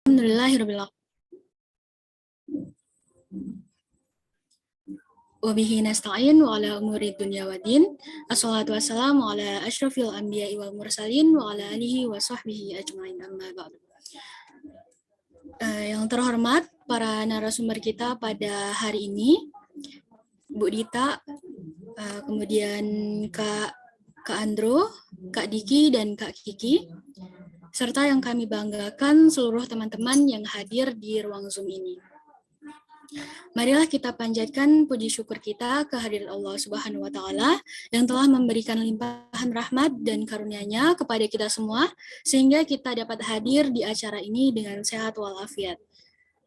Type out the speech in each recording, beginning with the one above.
Alhamdulillahirabbil alamin. Wa bihi nasta'in wa ala umuri dunya waddin. Assalatu wassalamu ala asyrafil anbiya'i wal mursalin wa ala alihi wa sahbihi ajmain, amma ba'du. Yang terhormat para narasumber kita pada hari ini, Bu Dita, kemudian Kak Andro, Kak Diki, dan Kak Kiki, serta yang kami banggakan seluruh teman-teman yang hadir di ruang Zoom ini. Marilah kita panjatkan puji syukur kita kehadirat Allah Subhanahu wa Ta'ala yang telah memberikan limpahan rahmat dan karunia-Nya kepada kita semua, sehingga kita dapat hadir di acara ini dengan sehat walafiat.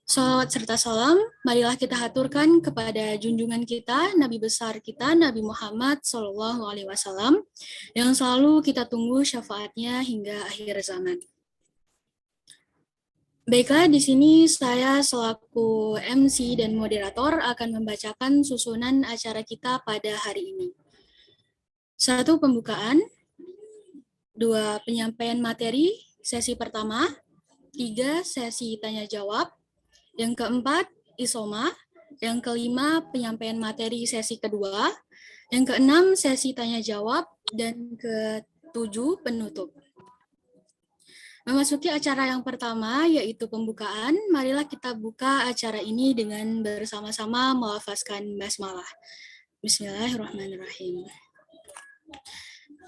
Salawat serta salam, marilah kita haturkan kepada junjungan kita, Nabi besar kita, Nabi Muhammad SAW, yang selalu kita tunggu syafaatnya hingga akhir zaman. Baiklah, di sini saya selaku MC dan moderator akan membacakan susunan acara kita pada hari ini. 1. Pembukaan. 2. Penyampaian materi, sesi pertama. 3. Sesi tanya-jawab. Yang keempat, isoma. Yang kelima, penyampaian materi sesi kedua. Yang keenam, sesi tanya-jawab. Dan ketujuh, penutup. Memasuki acara yang pertama, yaitu pembukaan. Marilah kita buka acara ini dengan bersama-sama melafazkan basmalah. Bismillahirrahmanirrahim.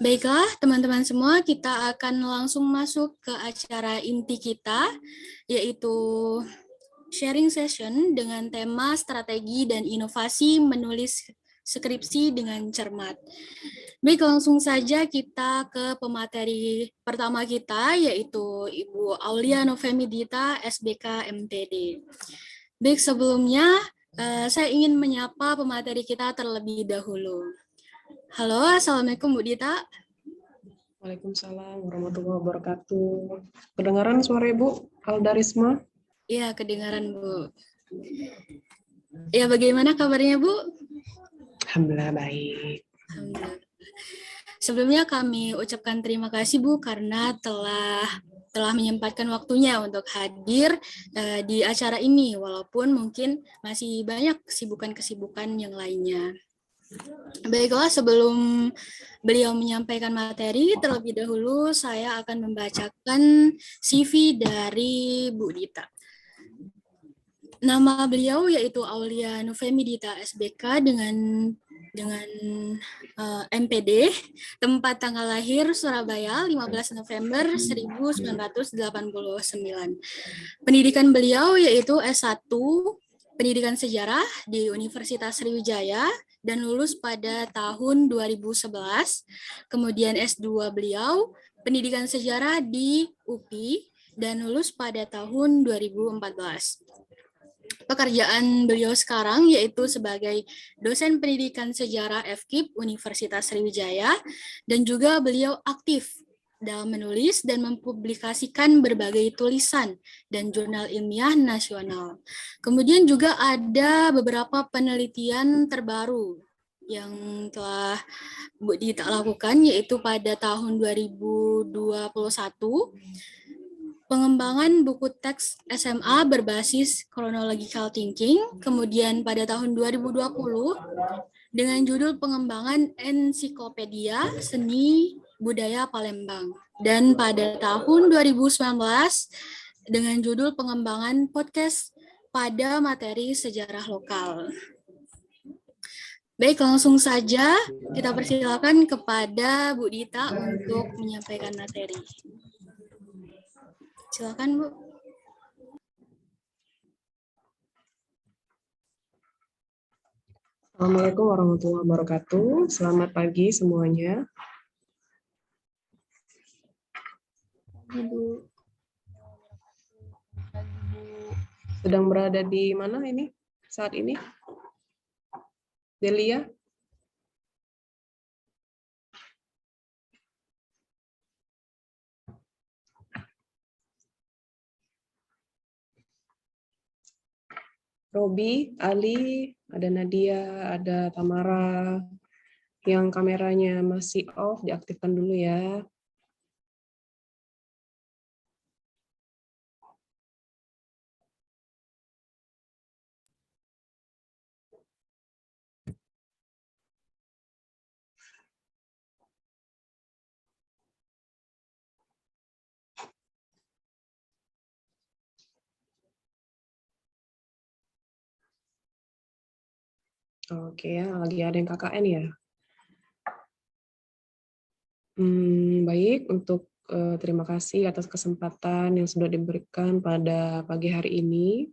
Baiklah, teman-teman semua, kita akan langsung masuk ke acara inti kita, yaitu sharing session dengan tema strategi dan inovasi menulis skripsi dengan cermat. Baik, langsung saja kita ke pemateri pertama kita, yaitu Ibu Aulia Novemidita, SBK MTD. Baik, sebelumnya saya ingin menyapa pemateri kita terlebih dahulu. Halo, Assalamualaikum Bu Dita. Waalaikumsalam warahmatullahi wabarakatuh. Kedengaran suara Ibu Aldarisma? Iya, kedengaran Bu. Ya, bagaimana kabarnya Bu? Alhamdulillah baik. Alhamdulillah. Sebelumnya kami ucapkan terima kasih Bu karena telah menyempatkan waktunya untuk hadir di acara ini, walaupun mungkin masih banyak kesibukan-kesibukan yang lainnya. Baiklah, sebelum beliau menyampaikan materi, terlebih dahulu saya akan membacakan CV dari Bu Dita. Nama beliau yaitu Aulia Novemidita SBK dengan MPD, tempat tanggal lahir Surabaya 15 November 1989. Pendidikan beliau yaitu S1 Pendidikan Sejarah di Universitas Sriwijaya dan lulus pada tahun 2011. Kemudian S2 beliau Pendidikan Sejarah di UPI dan lulus pada tahun 2014. Pekerjaan beliau sekarang yaitu sebagai dosen pendidikan sejarah FKIP Universitas Sriwijaya, dan juga beliau aktif dalam menulis dan mempublikasikan berbagai tulisan dan jurnal ilmiah nasional. Kemudian juga ada beberapa penelitian terbaru yang telah Bu Dita lakukan, yaitu pada tahun 2021, pengembangan buku teks SMA berbasis chronological thinking, kemudian pada tahun 2020 dengan judul pengembangan ensiklopedia seni budaya Palembang, dan pada tahun 2019 dengan judul pengembangan podcast pada materi sejarah lokal. Baik, langsung saja kita persilakan kepada Bu Dita untuk menyampaikan materi. Silakan, Bu. Assalamualaikum warahmatullahi wabarakatuh. Selamat pagi semuanya. Ibu. Sedang berada di mana ini saat ini? Delia? Robi, Ali, ada Nadia, ada Tamara. Yang kameranya masih off, diaktifkan dulu ya. Oke ya, lagi ada yang KKN ya. Baik, untuk terima kasih atas kesempatan yang sudah diberikan pada pagi hari ini.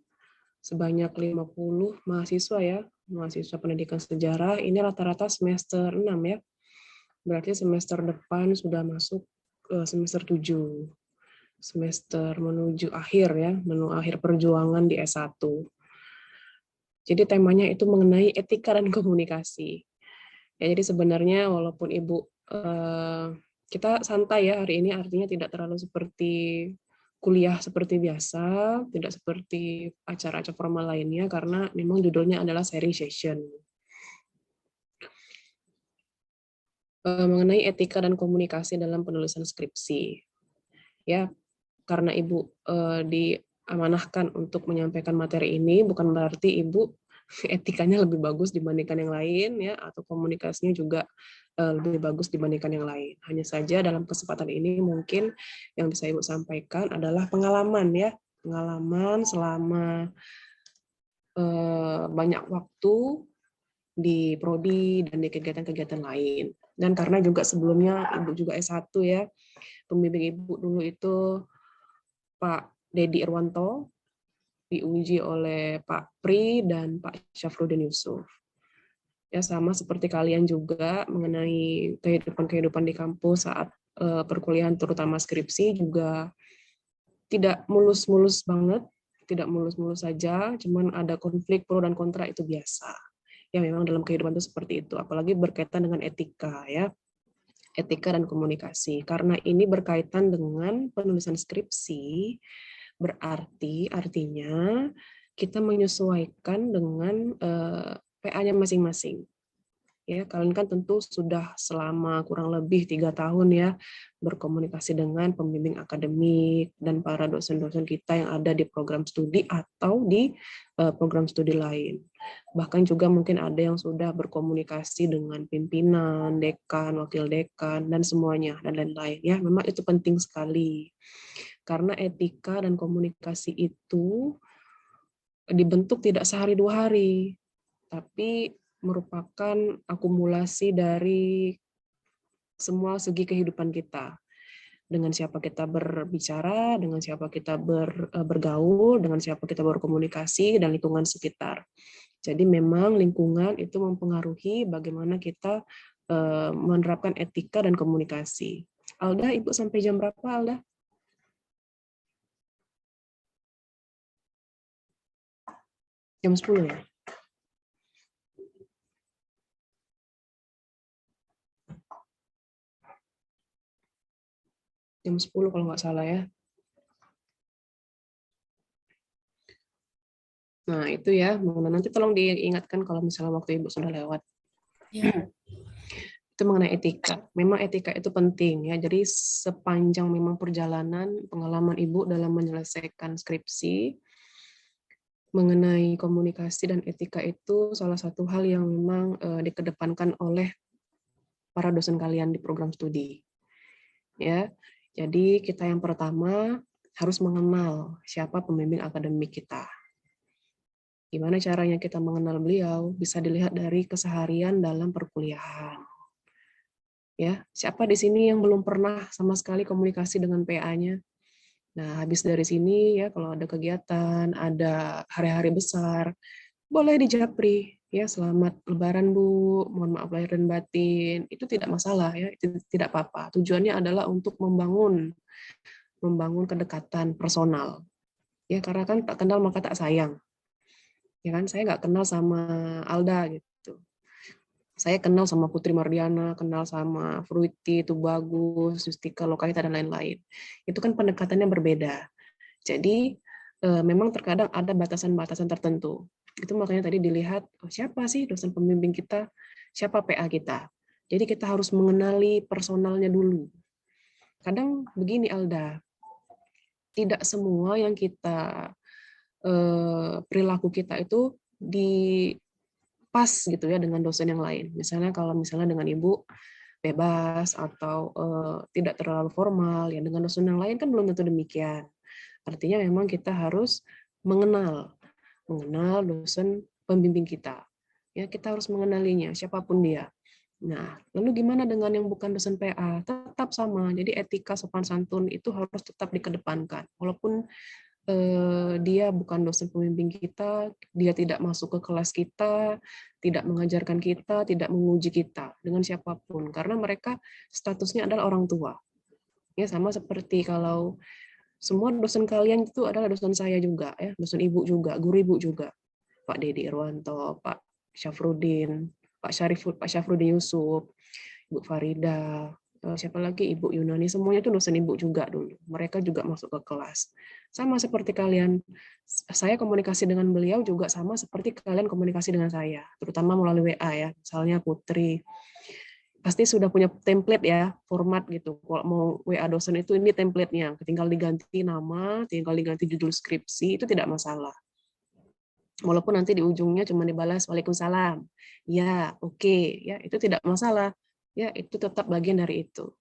Sebanyak 50 mahasiswa ya, mahasiswa pendidikan sejarah. Ini rata-rata semester 6 ya. Berarti semester depan sudah masuk semester 7. Semester menuju akhir ya, menuju akhir perjuangan di S1. Jadi temanya itu mengenai etika dan komunikasi. Ya, jadi sebenarnya walaupun Ibu kita santai ya hari ini, artinya tidak terlalu seperti kuliah seperti biasa, tidak seperti acara-acara formal lainnya karena memang judulnya adalah sharing session. Mengenai etika dan komunikasi dalam penulisan skripsi. Ya, karena Ibu diamanahkan untuk menyampaikan materi ini bukan berarti Ibu etikanya lebih bagus dibandingkan yang lain ya, atau komunikasinya juga lebih bagus dibandingkan yang lain. Hanya saja dalam kesempatan ini mungkin yang bisa Ibu sampaikan adalah pengalaman ya, pengalaman selama banyak waktu di prodi dan di kegiatan-kegiatan lain. Dan karena juga sebelumnya Ibu juga S1 ya, pembimbing Ibu dulu itu Pak Dedi Irwanto, diuji oleh Pak Pri dan Pak Syafruddin Yusuf. Ya, sama seperti kalian juga mengenai kehidupan di kampus saat perkuliahan terutama skripsi juga tidak mulus-mulus banget, tidak mulus-mulus saja, cuman ada konflik pro dan kontra itu biasa. Ya memang dalam kehidupan itu seperti itu, apalagi berkaitan dengan etika ya. Etika dan komunikasi. Karena ini berkaitan dengan penulisan skripsi, berarti artinya kita menyesuaikan dengan PA-nya masing-masing. Ya, kalian kan tentu sudah selama kurang lebih 3 tahun ya berkomunikasi dengan pembimbing akademik dan para dosen-dosen kita yang ada di program studi atau di program studi lain. Bahkan juga mungkin ada yang sudah berkomunikasi dengan pimpinan, dekan, wakil dekan, dan semuanya, dan lain-lain. Ya, memang itu penting sekali. Karena etika dan komunikasi itu dibentuk tidak sehari 2 hari, tapi merupakan akumulasi dari semua segi kehidupan kita. Dengan siapa kita berbicara, dengan siapa kita bergaul, dengan siapa kita berkomunikasi, dan lingkungan sekitar. Jadi memang lingkungan itu mempengaruhi bagaimana kita menerapkan etika dan komunikasi. Alda, Ibu sampai jam berapa, Alda? Jam 10 ya? Jam 10 kalau nggak salah ya. Nah, itu ya. Nanti tolong diingatkan kalau misalnya waktu Ibu sudah lewat. Ya. Itu mengenai etika. Memang etika itu penting ya. Jadi sepanjang memang perjalanan pengalaman Ibu dalam menyelesaikan skripsi, mengenai komunikasi dan etika itu salah satu hal yang memang dikedepankan oleh para dosen kalian di program studi. Ya. Jadi kita yang pertama harus mengenal siapa pembimbing akademik kita. Gimana caranya kita mengenal beliau? Bisa dilihat dari keseharian dalam perkuliahan. Ya, siapa di sini yang belum pernah sama sekali komunikasi dengan PA-nya? Nah, habis dari sini ya kalau ada kegiatan, ada hari-hari besar, boleh dijapri ya, selamat Lebaran Bu, mohon maaf lahir dan batin. Itu tidak masalah ya, itu tidak apa-apa. Tujuannya adalah untuk membangun kedekatan personal. Ya, karena kan tak kenal maka tak sayang. Ya kan, saya nggak kenal sama Alda gitu. Saya kenal sama Putri Mardiana, kenal sama Fruity, Tubagus, Justika Lokaita, dan lain-lain. Itu kan pendekatannya berbeda. Jadi memang terkadang ada batasan-batasan tertentu. Itu makanya tadi dilihat, oh, siapa sih dosen pembimbing kita, siapa PA kita. Jadi kita harus mengenali personalnya dulu. Kadang begini Alda, tidak semua yang kita perilaku kita itu pas gitu ya dengan dosen yang lain. Misalnya kalau misalnya dengan Ibu bebas atau tidak terlalu formal, ya dengan dosen yang lain kan belum tentu demikian. Artinya memang kita harus mengenal dosen pembimbing kita. Ya, kita harus mengenalinya, siapapun dia. Nah, lalu gimana dengan yang bukan dosen PA? Tetap sama. Jadi etika sopan santun itu harus tetap dikedepankan. Walaupun dia bukan dosen pembimbing kita, dia tidak masuk ke kelas kita, tidak mengajarkan kita, tidak menguji kita dengan siapapun, karena mereka statusnya adalah orang tua. Ya, sama seperti kalau semua dosen kalian itu adalah dosen saya juga, ya, dosen ibu juga, guru ibu juga, Pak Dedi Irwanto, Pak Syafruddin, Pak Syafruddin Yusuf, Ibu Farida, siapa lagi, Ibu Yunani, semuanya itu dosen ibu juga dulu. Mereka juga masuk ke kelas. Sama seperti kalian, saya komunikasi dengan beliau juga sama seperti kalian komunikasi dengan saya, terutama melalui WA ya. Misalnya Putri, pasti sudah punya template ya, format gitu. Kalau mau WA dosen itu ini template-nya, tinggal diganti nama, tinggal diganti judul skripsi, itu tidak masalah. Walaupun nanti di ujungnya cuma dibalas Waalaikumsalam. Ya, oke, ya itu tidak masalah. Ya, itu tetap bagian dari itu.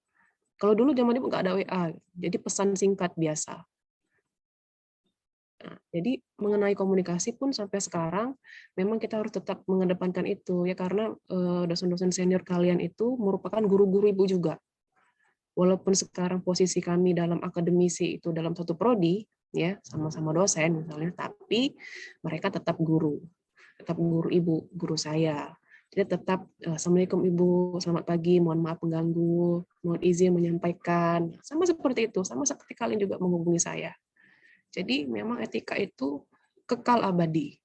Kalau dulu zaman ibu nggak ada WA, jadi pesan singkat biasa. Nah, jadi mengenai komunikasi pun sampai sekarang memang kita harus tetap mengedepankan itu ya, karena dosen-dosen senior kalian itu merupakan guru-guru ibu juga. Walaupun sekarang posisi kami dalam akademisi itu dalam satu prodi ya, sama-sama dosen misalnya, tapi mereka tetap guru ibu, guru saya. Jadi tetap, Assalamualaikum Ibu, selamat pagi, mohon maaf mengganggu, mohon izin menyampaikan. Sama seperti itu, sama seperti kalian juga menghubungi saya. Jadi memang etika itu kekal abadi.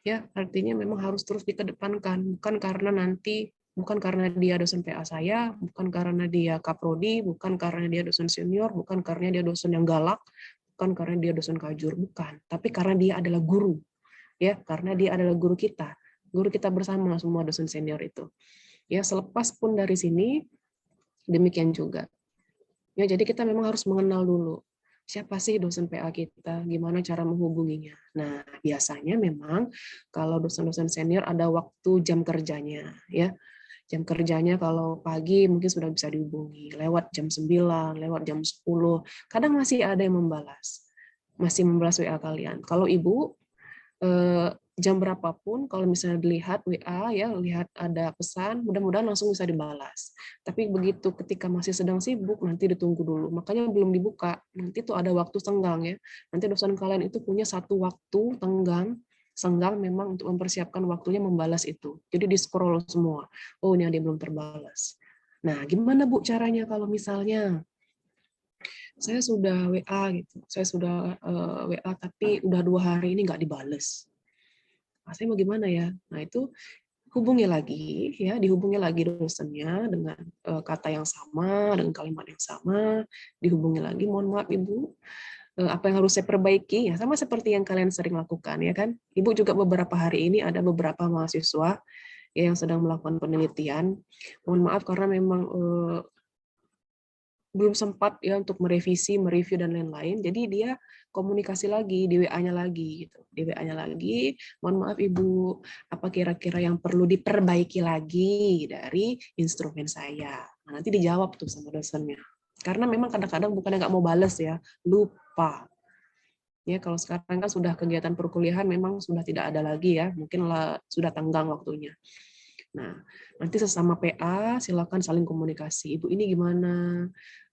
Ya, artinya memang harus terus dikedepankan, bukan karena dia dosen PA saya, bukan karena dia kaprodi, bukan karena dia dosen senior, bukan karena dia dosen yang galak, bukan karena dia dosen kajur, bukan, tapi karena dia adalah guru. Ya, karena dia adalah guru kita bersama semua dosen senior itu. Ya, selepas pun dari sini demikian juga. Ya, jadi kita memang harus mengenal dulu siapa sih dosen PA kita, gimana cara menghubunginya. Nah, biasanya memang kalau dosen-dosen senior ada waktu jam kerjanya, ya. Jam kerjanya kalau pagi mungkin sudah bisa dihubungi lewat jam 9, lewat jam 10. Kadang masih ada yang membalas. Masih membalas WA kalian. Kalau Ibu jam berapapun kalau misalnya dilihat WA ya, lihat ada pesan, mudah-mudahan langsung bisa dibalas. Tapi begitu ketika masih sedang sibuk, nanti ditunggu dulu. Makanya belum dibuka. Nanti tuh ada waktu senggang ya. Nanti dosen kalian itu punya satu waktu senggang memang untuk mempersiapkan waktunya membalas itu. Jadi di-scroll semua. Oh, ini ada yang belum terbalas. Nah, gimana Bu caranya kalau misalnya saya sudah WA gitu, saya sudah WA tapi udah 2 hari ini nggak dibales. Saya mau gimana ya? Nah, itu hubungi lagi ya, dihubungi lagi dosennya dengan kata yang sama, dengan kalimat yang sama, dihubungi lagi, mohon maaf Ibu, apa yang harus saya perbaiki ya, sama seperti yang kalian sering lakukan ya kan. Ibu juga beberapa hari ini ada beberapa mahasiswa ya, yang sedang melakukan penelitian. Mohon maaf karena memang belum sempat ya untuk merevisi, mereview dan lain-lain. Jadi dia komunikasi lagi di WA-nya lagi gitu. Di WA-nya lagi, mohon maaf Ibu, apa kira-kira yang perlu diperbaiki lagi dari instrumen saya. Nah, nanti dijawab tuh sama dosennya. Karena memang kadang-kadang bukannya nggak mau bales ya, lupa. Ya, kalau sekarang kan sudah kegiatan perkuliahan memang sudah tidak ada lagi ya, mungkin sudah tenggang waktunya. Nah, nanti sesama PA silakan saling komunikasi. Ibu ini gimana?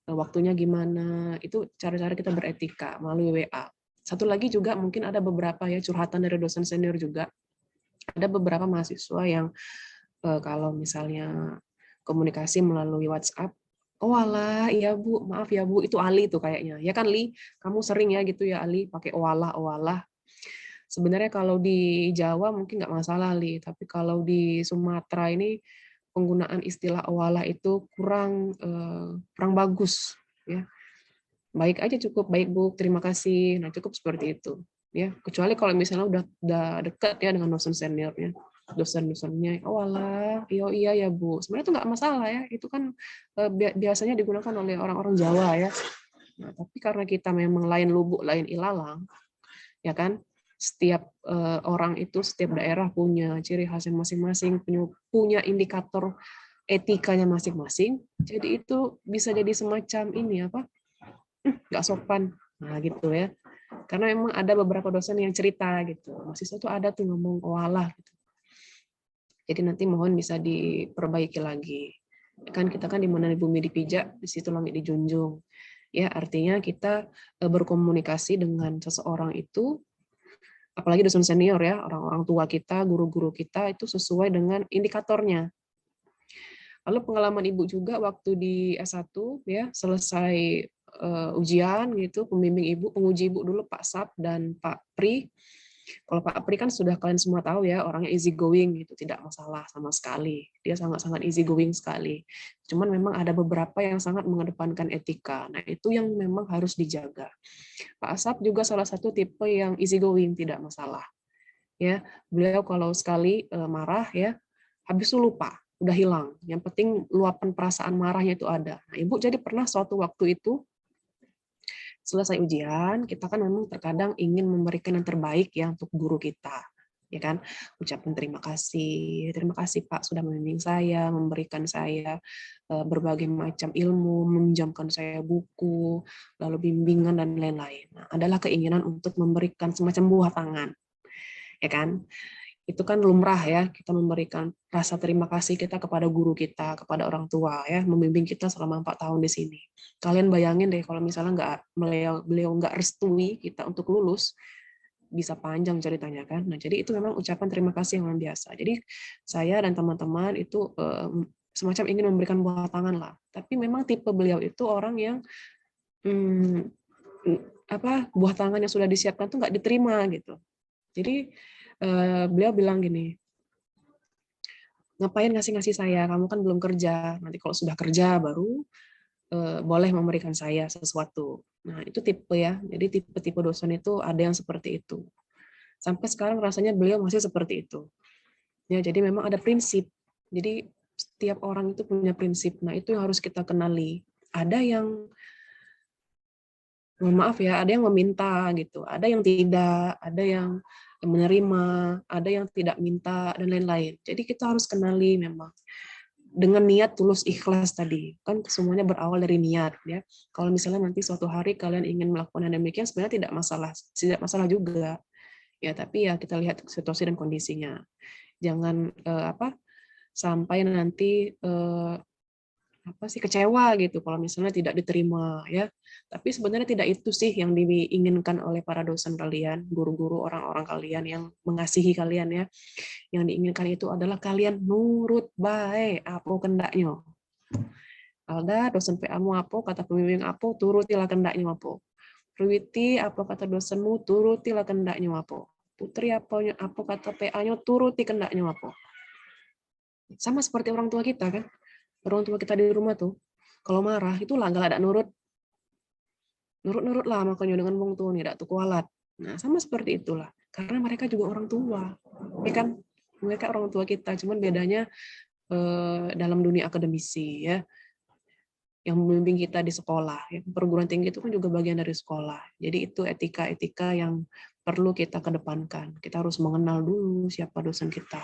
Waktunya gimana? Itu cara-cara kita beretika melalui WA. Satu lagi juga mungkin ada beberapa ya curhatan dari dosen senior juga. Ada beberapa mahasiswa yang kalau misalnya komunikasi melalui WhatsApp, oh alah, iya Bu, maaf ya Bu, itu Ali tuh kayaknya. Ya kan Li, kamu sering ya gitu ya Ali pakai owalah. Sebenarnya kalau di Jawa mungkin nggak masalah, Li, tapi kalau di Sumatera ini penggunaan istilah owalah itu kurang bagus, ya. Baik aja cukup, baik Bu, terima kasih. Nah, cukup seperti itu, ya. Kecuali kalau misalnya udah dekat ya dengan dosen seniornya, dosen-dosennya, owalah, iya ya Bu. Sebenarnya itu nggak masalah ya, itu kan biasanya digunakan oleh orang-orang Jawa ya. Nah, tapi karena kita memang lain lubuk, lain ilalang, ya kan, setiap orang itu, setiap daerah punya ciri khasnya masing-masing, punya indikator etikanya masing-masing, jadi itu bisa jadi semacam ini apa, nggak sopan, nah gitu ya, karena memang ada beberapa dosen yang cerita gitu, mahasiswa tuh ada tuh ngomong walah gitu. Jadi nanti mohon bisa diperbaiki lagi. Kan kita kan di mana bumi dipijak, di situ langit dijunjung. Ya, artinya kita berkomunikasi dengan seseorang itu, apalagi dosen senior ya, orang-orang tua kita, guru-guru kita itu sesuai dengan indikatornya. Lalu pengalaman Ibu juga waktu di S1 ya, selesai ujian gitu, pembimbing Ibu, penguji Ibu dulu Pak Sap dan Pak Pri. Kalau Pak Pri kan sudah kalian semua tahu ya, orangnya easy going gitu, tidak masalah sama sekali. Dia sangat-sangat easy going sekali. Cuman memang ada beberapa yang sangat mengedepankan etika. Nah, itu yang memang harus dijaga. Pak Asap juga salah satu tipe yang easy going, tidak masalah. Ya, beliau kalau sekali marah ya, habis itu lupa, udah hilang. Yang penting luapan perasaan marahnya itu ada. Nah, Ibu jadi pernah suatu waktu itu selesai ujian, kita kan memang terkadang ingin memberikan yang terbaik ya untuk guru kita, ya kan? Ucapan terima kasih Pak sudah membimbing saya, memberikan saya berbagai macam ilmu, meminjamkan saya buku, lalu bimbingan dan lain-lain. Nah, adalah keinginan untuk memberikan semacam buah tangan, ya kan? Itu kan lumrah ya, kita memberikan rasa terima kasih kita kepada guru kita, kepada orang tua ya, membimbing kita selama 4 tahun di sini. Kalian bayangin deh kalau misalnya beliau nggak restui kita untuk lulus, bisa panjang ceritanya kan. Nah, jadi itu memang ucapan terima kasih yang luar biasa. Jadi saya dan teman-teman itu semacam ingin memberikan buah tangan lah. Tapi memang tipe beliau itu orang yang buah tangan yang sudah disiapkan tuh nggak diterima gitu. Jadi beliau bilang gini, ngapain ngasih-ngasih saya, kamu kan belum kerja, nanti kalau sudah kerja baru boleh memberikan saya sesuatu. Nah, itu tipe ya, jadi tipe-tipe dosen itu ada yang seperti itu. Sampai sekarang rasanya beliau masih seperti itu. Ya, jadi memang ada prinsip. Jadi setiap orang itu punya prinsip. Nah, itu yang harus kita kenali. Ada yang, mohon maaf ya, ada yang meminta gitu, ada yang tidak, ada yang menerima, ada yang tidak minta, dan lain-lain. Jadi kita harus kenali memang dengan niat tulus ikhlas tadi. Kan semuanya berawal dari niat ya. Kalau misalnya nanti suatu hari kalian ingin melakukan yang demikian sebenarnya tidak masalah juga. Ya, tapi ya kita lihat situasi dan kondisinya. Jangan sampai nanti kecewa gitu kalau misalnya tidak diterima ya. Tapi sebenarnya tidak itu sih yang diinginkan oleh para dosen kalian, guru-guru, orang-orang kalian yang mengasihi kalian ya. Yang diinginkan itu adalah kalian nurut baik apa kendaknya. Alda dosen PA-mu apa, kata pembimbing apa, turutilah kendaknya apa. Priwiti apa kata dosenmu, turutilah kendaknya apa. Putri apa kata PA-nya, turuti kendaknya apa. Sama seperti orang tua kita kan. Orang tua kita di rumah tuh, kalau marah itu lah nggak ada nurut lah makanya dengan wong tua nih dak kualat. Nah, sama seperti itulah. Karena mereka juga orang tua. Ya kan? Mereka orang tua kita, cuman bedanya dalam dunia akademisi ya. Yang membimbing kita di sekolah. Ya. Perguruan tinggi itu kan juga bagian dari sekolah. Jadi itu etika-etika yang perlu kita kedepankan. Kita harus mengenal dulu siapa dosen kita.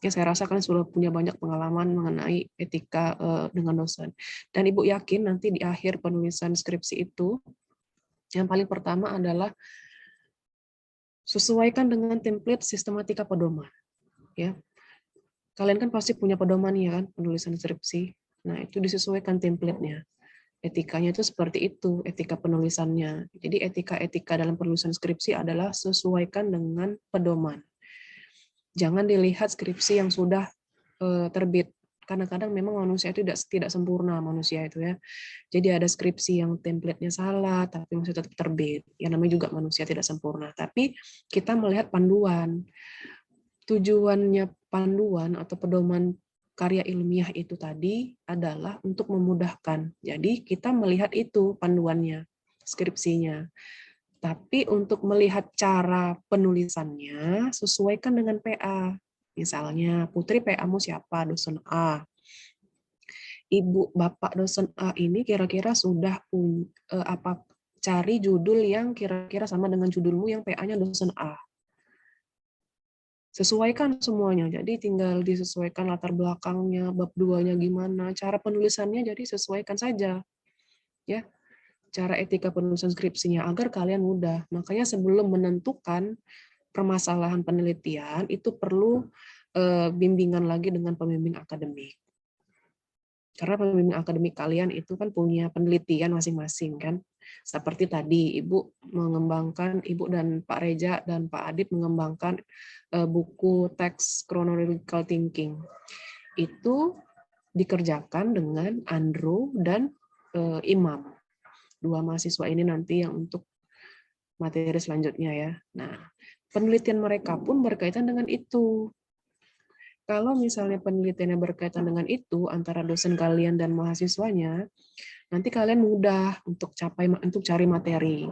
Ya, saya rasa kalian sudah punya banyak pengalaman mengenai etika dengan dosen. Dan Ibu yakin nanti di akhir penulisan skripsi itu, yang paling pertama adalah sesuaikan dengan template sistematika pedoman. Ya, kalian kan pasti punya pedoman ya kan, penulisan skripsi. Nah, itu disesuaikan template-nya. Etikanya itu seperti itu, etika penulisannya. Jadi etika-etika dalam penulisan skripsi adalah sesuaikan dengan pedoman. Jangan dilihat skripsi yang sudah terbit. Kadang-kadang memang manusia itu tidak sempurna manusia itu ya. Jadi ada skripsi yang template-nya salah tapi masih tetap terbit. Ya namanya juga manusia tidak sempurna. Tapi kita melihat panduan. Tujuannya panduan atau pedoman karya ilmiah itu tadi adalah untuk memudahkan. Jadi kita melihat itu panduannya, skripsinya. Tapi untuk melihat cara penulisannya, sesuaikan dengan PA. Misalnya, Putri PA-mu siapa? Dosen A. Ibu, Bapak dosen A ini kira-kira sudah cari judul yang kira-kira sama dengan judulmu yang PA-nya dosen A. Sesuaikan semuanya, jadi tinggal disesuaikan latar belakangnya, bab 2-nya gimana, cara penulisannya jadi sesuaikan saja. Ya. Cara etika penulisan skripsinya agar kalian mudah. Makanya sebelum menentukan permasalahan penelitian itu perlu bimbingan lagi dengan pembimbing akademik. Karena pembimbing akademik kalian itu kan punya penelitian masing-masing kan. Seperti tadi Ibu dan Pak Reja dan Pak Adip mengembangkan buku teks chronological thinking. Itu dikerjakan dengan Andrew dan Imam. Dua mahasiswa ini nanti yang untuk materi selanjutnya ya. Nah, penelitian mereka pun berkaitan dengan itu. Kalau misalnya penelitiannya berkaitan dengan itu antara dosen kalian dan mahasiswanya, nanti kalian mudah untuk cari materi.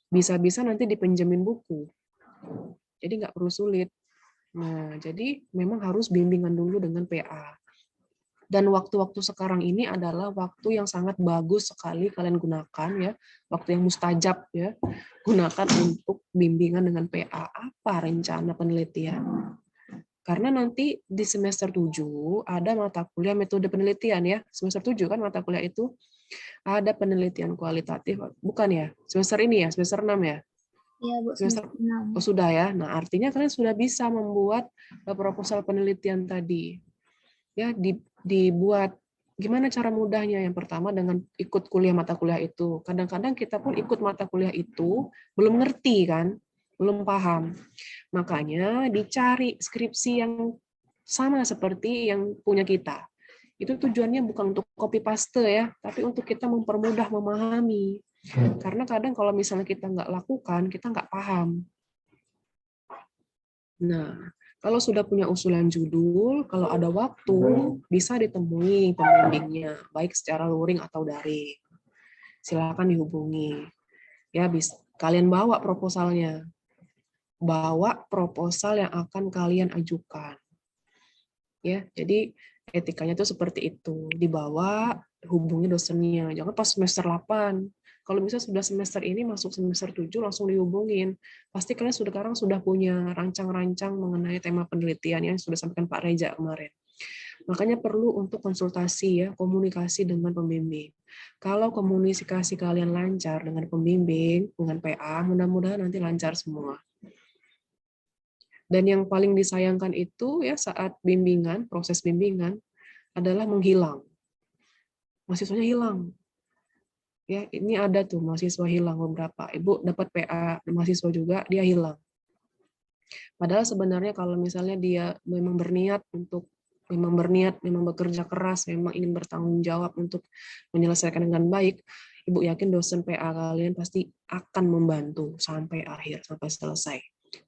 Bisa-bisa nanti dipinjemin buku. Jadi nggak perlu sulit. Nah, jadi memang harus bimbingan dulu dengan PA. Dan waktu-waktu sekarang ini adalah waktu yang sangat bagus sekali kalian gunakan ya, waktu yang mustajab ya, gunakan untuk bimbingan dengan PA. Apa rencana penelitian? Karena nanti di semester 7 ada mata kuliah metode penelitian ya. Semester 7 kan mata kuliah itu ada penelitian kualitatif. Bukan ya? Semester ini ya, semester 6 ya? Iya, Bu. Semester 6. Oh, sudah ya. Nah, artinya kalian sudah bisa membuat proposal penelitian tadi. Ya, dibuat gimana cara mudahnya? Yang pertama dengan ikut kuliah mata kuliah itu. Kadang-kadang kita pun ikut mata kuliah itu belum ngerti kan? Belum paham. Makanya dicari skripsi yang sama seperti yang punya kita. Itu tujuannya bukan untuk copy paste ya, tapi untuk kita mempermudah memahami. Karena kadang kalau misalnya kita nggak lakukan, kita nggak paham. Nah, kalau sudah punya usulan judul, kalau ada waktu, bisa ditemui pembimbingnya, baik secara luring atau daring. Silakan dihubungi. Ya, bisa kalian bawa proposalnya. Bawa proposal yang akan kalian ajukan. Ya, jadi etikanya itu seperti itu. Dibawa, hubungi dosennya. Jangan pas semester 8. Kalau bisa sudah semester ini masuk semester 7 langsung dihubungin. Pasti kalian sekarang sudah punya rancang-rancang mengenai tema penelitian yang sudah sampaikan Pak Reja kemarin. Makanya perlu untuk konsultasi ya, komunikasi dengan pembimbing. Kalau komunikasi kalian lancar dengan pembimbing, dengan PA, mudah-mudahan nanti lancar semua. Dan yang paling disayangkan itu ya saat bimbingan, proses bimbingan adalah menghilang. Mahasiswanya hilang. Ya, ini ada tuh mahasiswa hilang beberapa. Ibu dapat PA mahasiswa juga, dia hilang. Padahal sebenarnya kalau misalnya dia memang berniat memang bekerja keras, memang ingin bertanggung jawab untuk menyelesaikan dengan baik, Ibu yakin dosen PA kalian pasti akan membantu sampai akhir, sampai selesai.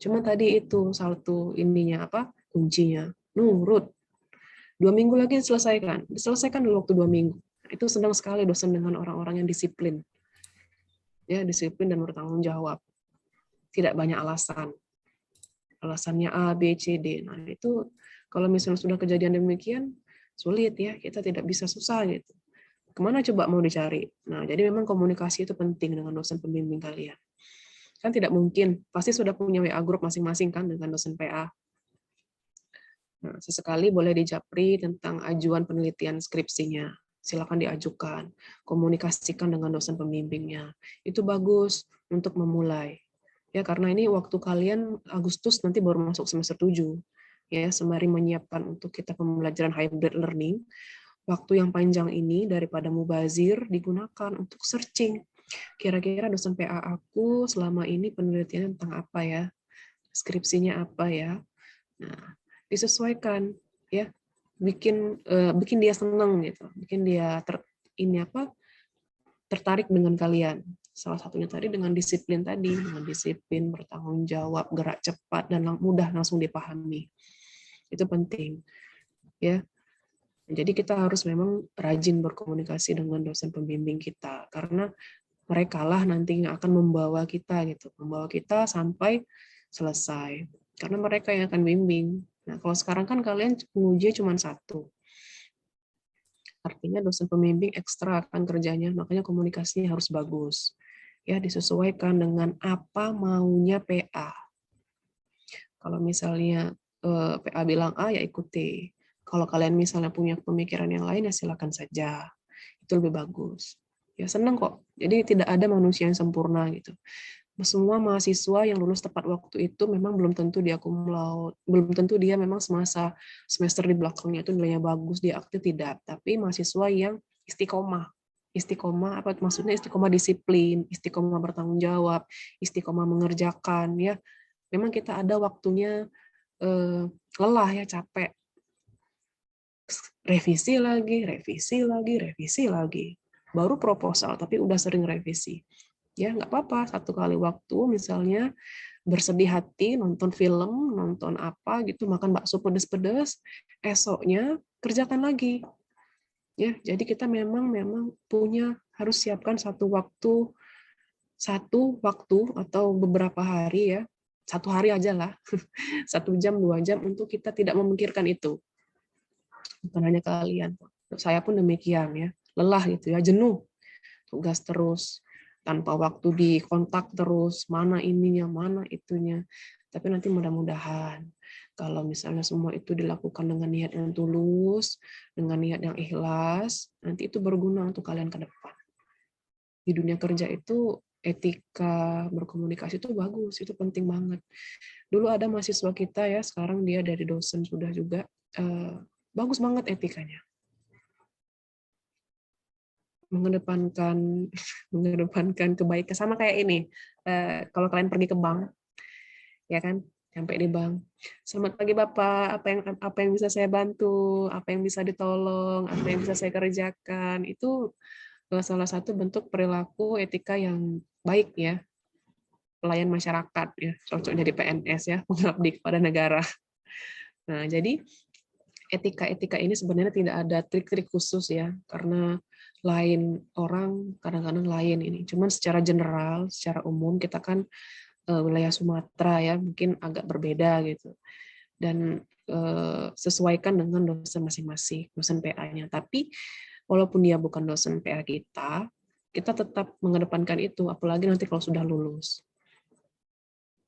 Cuma tadi itu satu ininya kuncinya nurut. 2 minggu lagi diselesaikan dulu waktu 2 minggu. Itu senang sekali dosen dengan orang-orang yang disiplin, ya disiplin dan bertanggung jawab. Tidak banyak alasannya A, B, C, D. Nah itu kalau misalnya sudah kejadian demikian sulit ya, kita tidak bisa, susah gitu. Kemana coba mau dicari? Nah jadi memang komunikasi itu penting dengan dosen pembimbing kalian. Kan tidak mungkin, pasti sudah punya WA group masing-masing kan dengan dosen PA. Nah, sesekali boleh dijapri tentang ajuan penelitian skripsinya. Silakan diajukan, komunikasikan dengan dosen pembimbingnya. Itu bagus untuk memulai. Ya, karena ini waktu kalian Agustus nanti baru masuk semester 7. Ya, sembari menyiapkan untuk kita pembelajaran hybrid learning, waktu yang panjang ini daripada mubazir digunakan untuk searching. Kira-kira dosen PA aku selama ini penelitiannya tentang apa ya? Skripsinya apa ya? Nah, disesuaikan ya. Bikin dia senang gitu. Bikin dia tertarik dengan kalian. Salah satunya tadi dengan disiplin bertanggung jawab, gerak cepat dan mudah langsung dipahami. Itu penting. Ya. Jadi kita harus memang rajin berkomunikasi dengan dosen pembimbing kita karena mereka lah nanti yang akan membawa kita sampai selesai. Karena mereka yang akan bimbing. Nah, kalau sekarang kan kalian pengujinya cuma 1. Artinya dosen pembimbing ekstra akan kerjanya, makanya komunikasinya harus bagus. Ya, disesuaikan dengan apa maunya PA. Kalau misalnya PA bilang A, ya ikuti. Kalau kalian misalnya punya pemikiran yang lain, ya silakan saja. Itu lebih bagus. Ya senang kok. Jadi tidak ada manusia yang sempurna gitu. semua mahasiswa yang lulus tepat waktu itu memang belum tentu dia cum laude, belum tentu dia memang semasa semester di belakangnya itu nilainya bagus, dia aktif, tidak. Tapi mahasiswa yang istiqomah. Istiqomah apa maksudnya? Istiqomah disiplin, istiqomah bertanggung jawab, istiqomah mengerjakan ya. Memang kita ada waktunya lelah ya, capek. Revisi lagi, revisi lagi, revisi lagi. Baru proposal tapi udah sering revisi. Ya nggak apa-apa, satu kali waktu misalnya bersedih hati nonton film, nonton apa gitu, makan bakso pedes-pedes, esoknya kerjakan lagi. Ya, jadi kita memang punya harus siapkan satu waktu atau beberapa hari ya, 1 hari aja lah, 1 jam 2 jam untuk kita tidak memikirkan itu. Bukan hanya kalian, saya pun demikian ya, lelah gitu ya, jenuh, tugas terus, tanpa waktu di kontak terus, mana ininya, mana itunya. Tapi nanti mudah-mudahan kalau misalnya semua itu dilakukan dengan niat yang tulus, dengan niat yang ikhlas, nanti itu berguna untuk kalian ke depan. Di dunia kerja itu etika berkomunikasi itu bagus, itu penting banget. Dulu ada mahasiswa kita ya, sekarang dia dari dosen sudah juga, bagus banget etikanya. mengedepankan kebaikan, sama kayak ini, kalau kalian pergi ke bank ya kan, sampai di bank, selamat pagi Bapak, apa yang bisa saya bantu, apa yang bisa ditolong, apa yang bisa saya kerjakan, itu salah satu bentuk perilaku etika yang baik ya, pelayan masyarakat ya, cocok jadi PNS ya, mengabdi kepada negara. Nah jadi etika ini sebenarnya tidak ada trik-trik khusus ya, karena lain orang kadang-kadang lain ini. Cuman secara general, secara umum kita kan wilayah Sumatera ya, mungkin agak berbeda gitu. Dan sesuaikan dengan dosen masing-masing, dosen PA-nya. Tapi walaupun dia bukan dosen PA kita tetap mengedepankan itu, apalagi nanti kalau sudah lulus.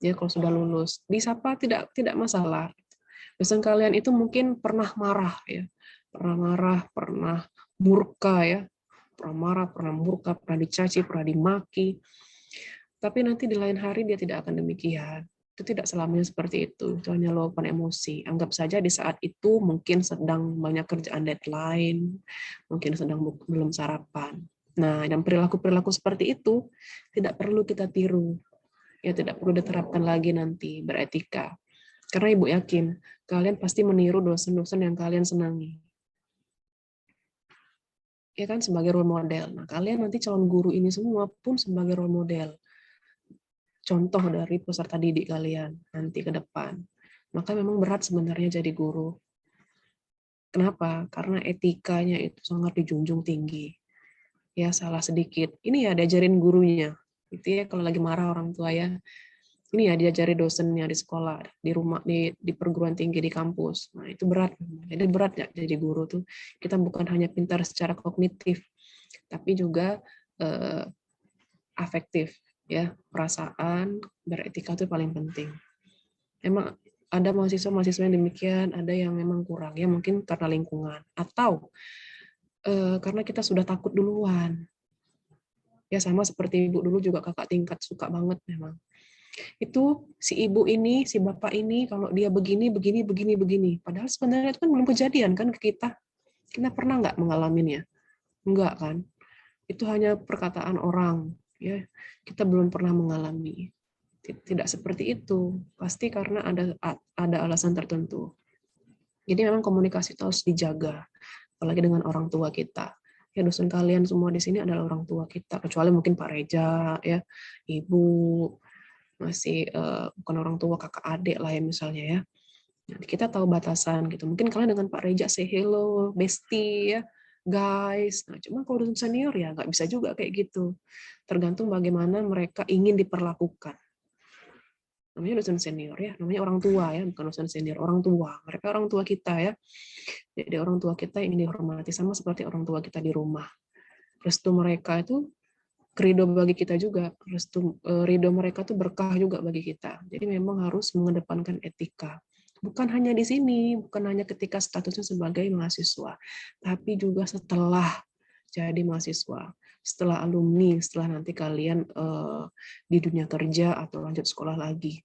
Ya kalau sudah lulus, disapa tidak masalah. Dosen kalian itu mungkin pernah marah ya, pernah murka ya, pernah murka, pernah dicaci, pernah dimaki. Tapi nanti di lain hari dia tidak akan demikian. Itu tidak selamanya seperti itu hanya luapan emosi. Anggap saja di saat itu mungkin sedang banyak kerjaan deadline, mungkin sedang belum sarapan. Nah, dan perilaku-perilaku seperti itu tidak perlu kita tiru. Ya, tidak perlu diterapkan lagi nanti, beretika. Karena Ibu yakin, kalian pasti meniru dosen-dosen yang kalian senangi. Ya kan, sebagai role model. Nah, kalian nanti calon guru ini semua pun sebagai role model. Contoh dari peserta didik kalian nanti ke depan. Maka memang berat sebenarnya jadi guru. Kenapa? Karena etikanya itu sangat dijunjung tinggi. Ya, salah sedikit. Ini ya diajarin gurunya. Itu ya kalau lagi marah orang tua ya. Ini ya diajari dosennya di sekolah, di rumah, di perguruan tinggi, di kampus. Nah, itu berat. Jadi berat ya jadi guru tuh. Kita bukan hanya pintar secara kognitif, tapi juga afektif ya, perasaan, beretika itu paling penting. Emang ada mahasiswa yang demikian, ada yang memang kurang ya, mungkin karena lingkungan atau karena kita sudah takut duluan. Ya sama seperti Ibu dulu juga kakak tingkat suka banget memang. Itu si ibu ini, si bapak ini, kalau dia begini. Padahal sebenarnya itu kan belum kejadian kan ke kita. Kita pernah nggak mengalaminya? Enggak kan? Itu hanya perkataan orang. Ya, kita belum pernah mengalami. Tidak seperti itu. Pasti karena ada alasan tertentu. Jadi memang komunikasi itu harus dijaga, apalagi dengan orang tua kita. Ya dosen kalian semua di sini adalah orang tua kita, kecuali mungkin Pak Reja, ya, Ibu, masih bukan orang tua, kakak adik lah ya misalnya ya. Nah, kita tahu batasan gitu. Mungkin kalian dengan Pak Reja say hello, bestie ya, guys. Nah, cuma kalau dosen senior ya nggak bisa juga kayak gitu. Tergantung bagaimana mereka ingin diperlakukan. Namanya dosen senior ya, namanya orang tua ya, bukan dosen senior, orang tua. Mereka orang tua kita ya. Jadi orang tua kita ingin dihormati sama seperti orang tua kita di rumah. Restu mereka itu ridho bagi kita juga, ridho mereka tuh berkah juga bagi kita. Jadi memang harus mengedepankan etika. Bukan hanya di sini, bukan hanya ketika statusnya sebagai mahasiswa, tapi juga setelah jadi mahasiswa. Setelah alumni, setelah nanti kalian di dunia kerja atau lanjut sekolah lagi,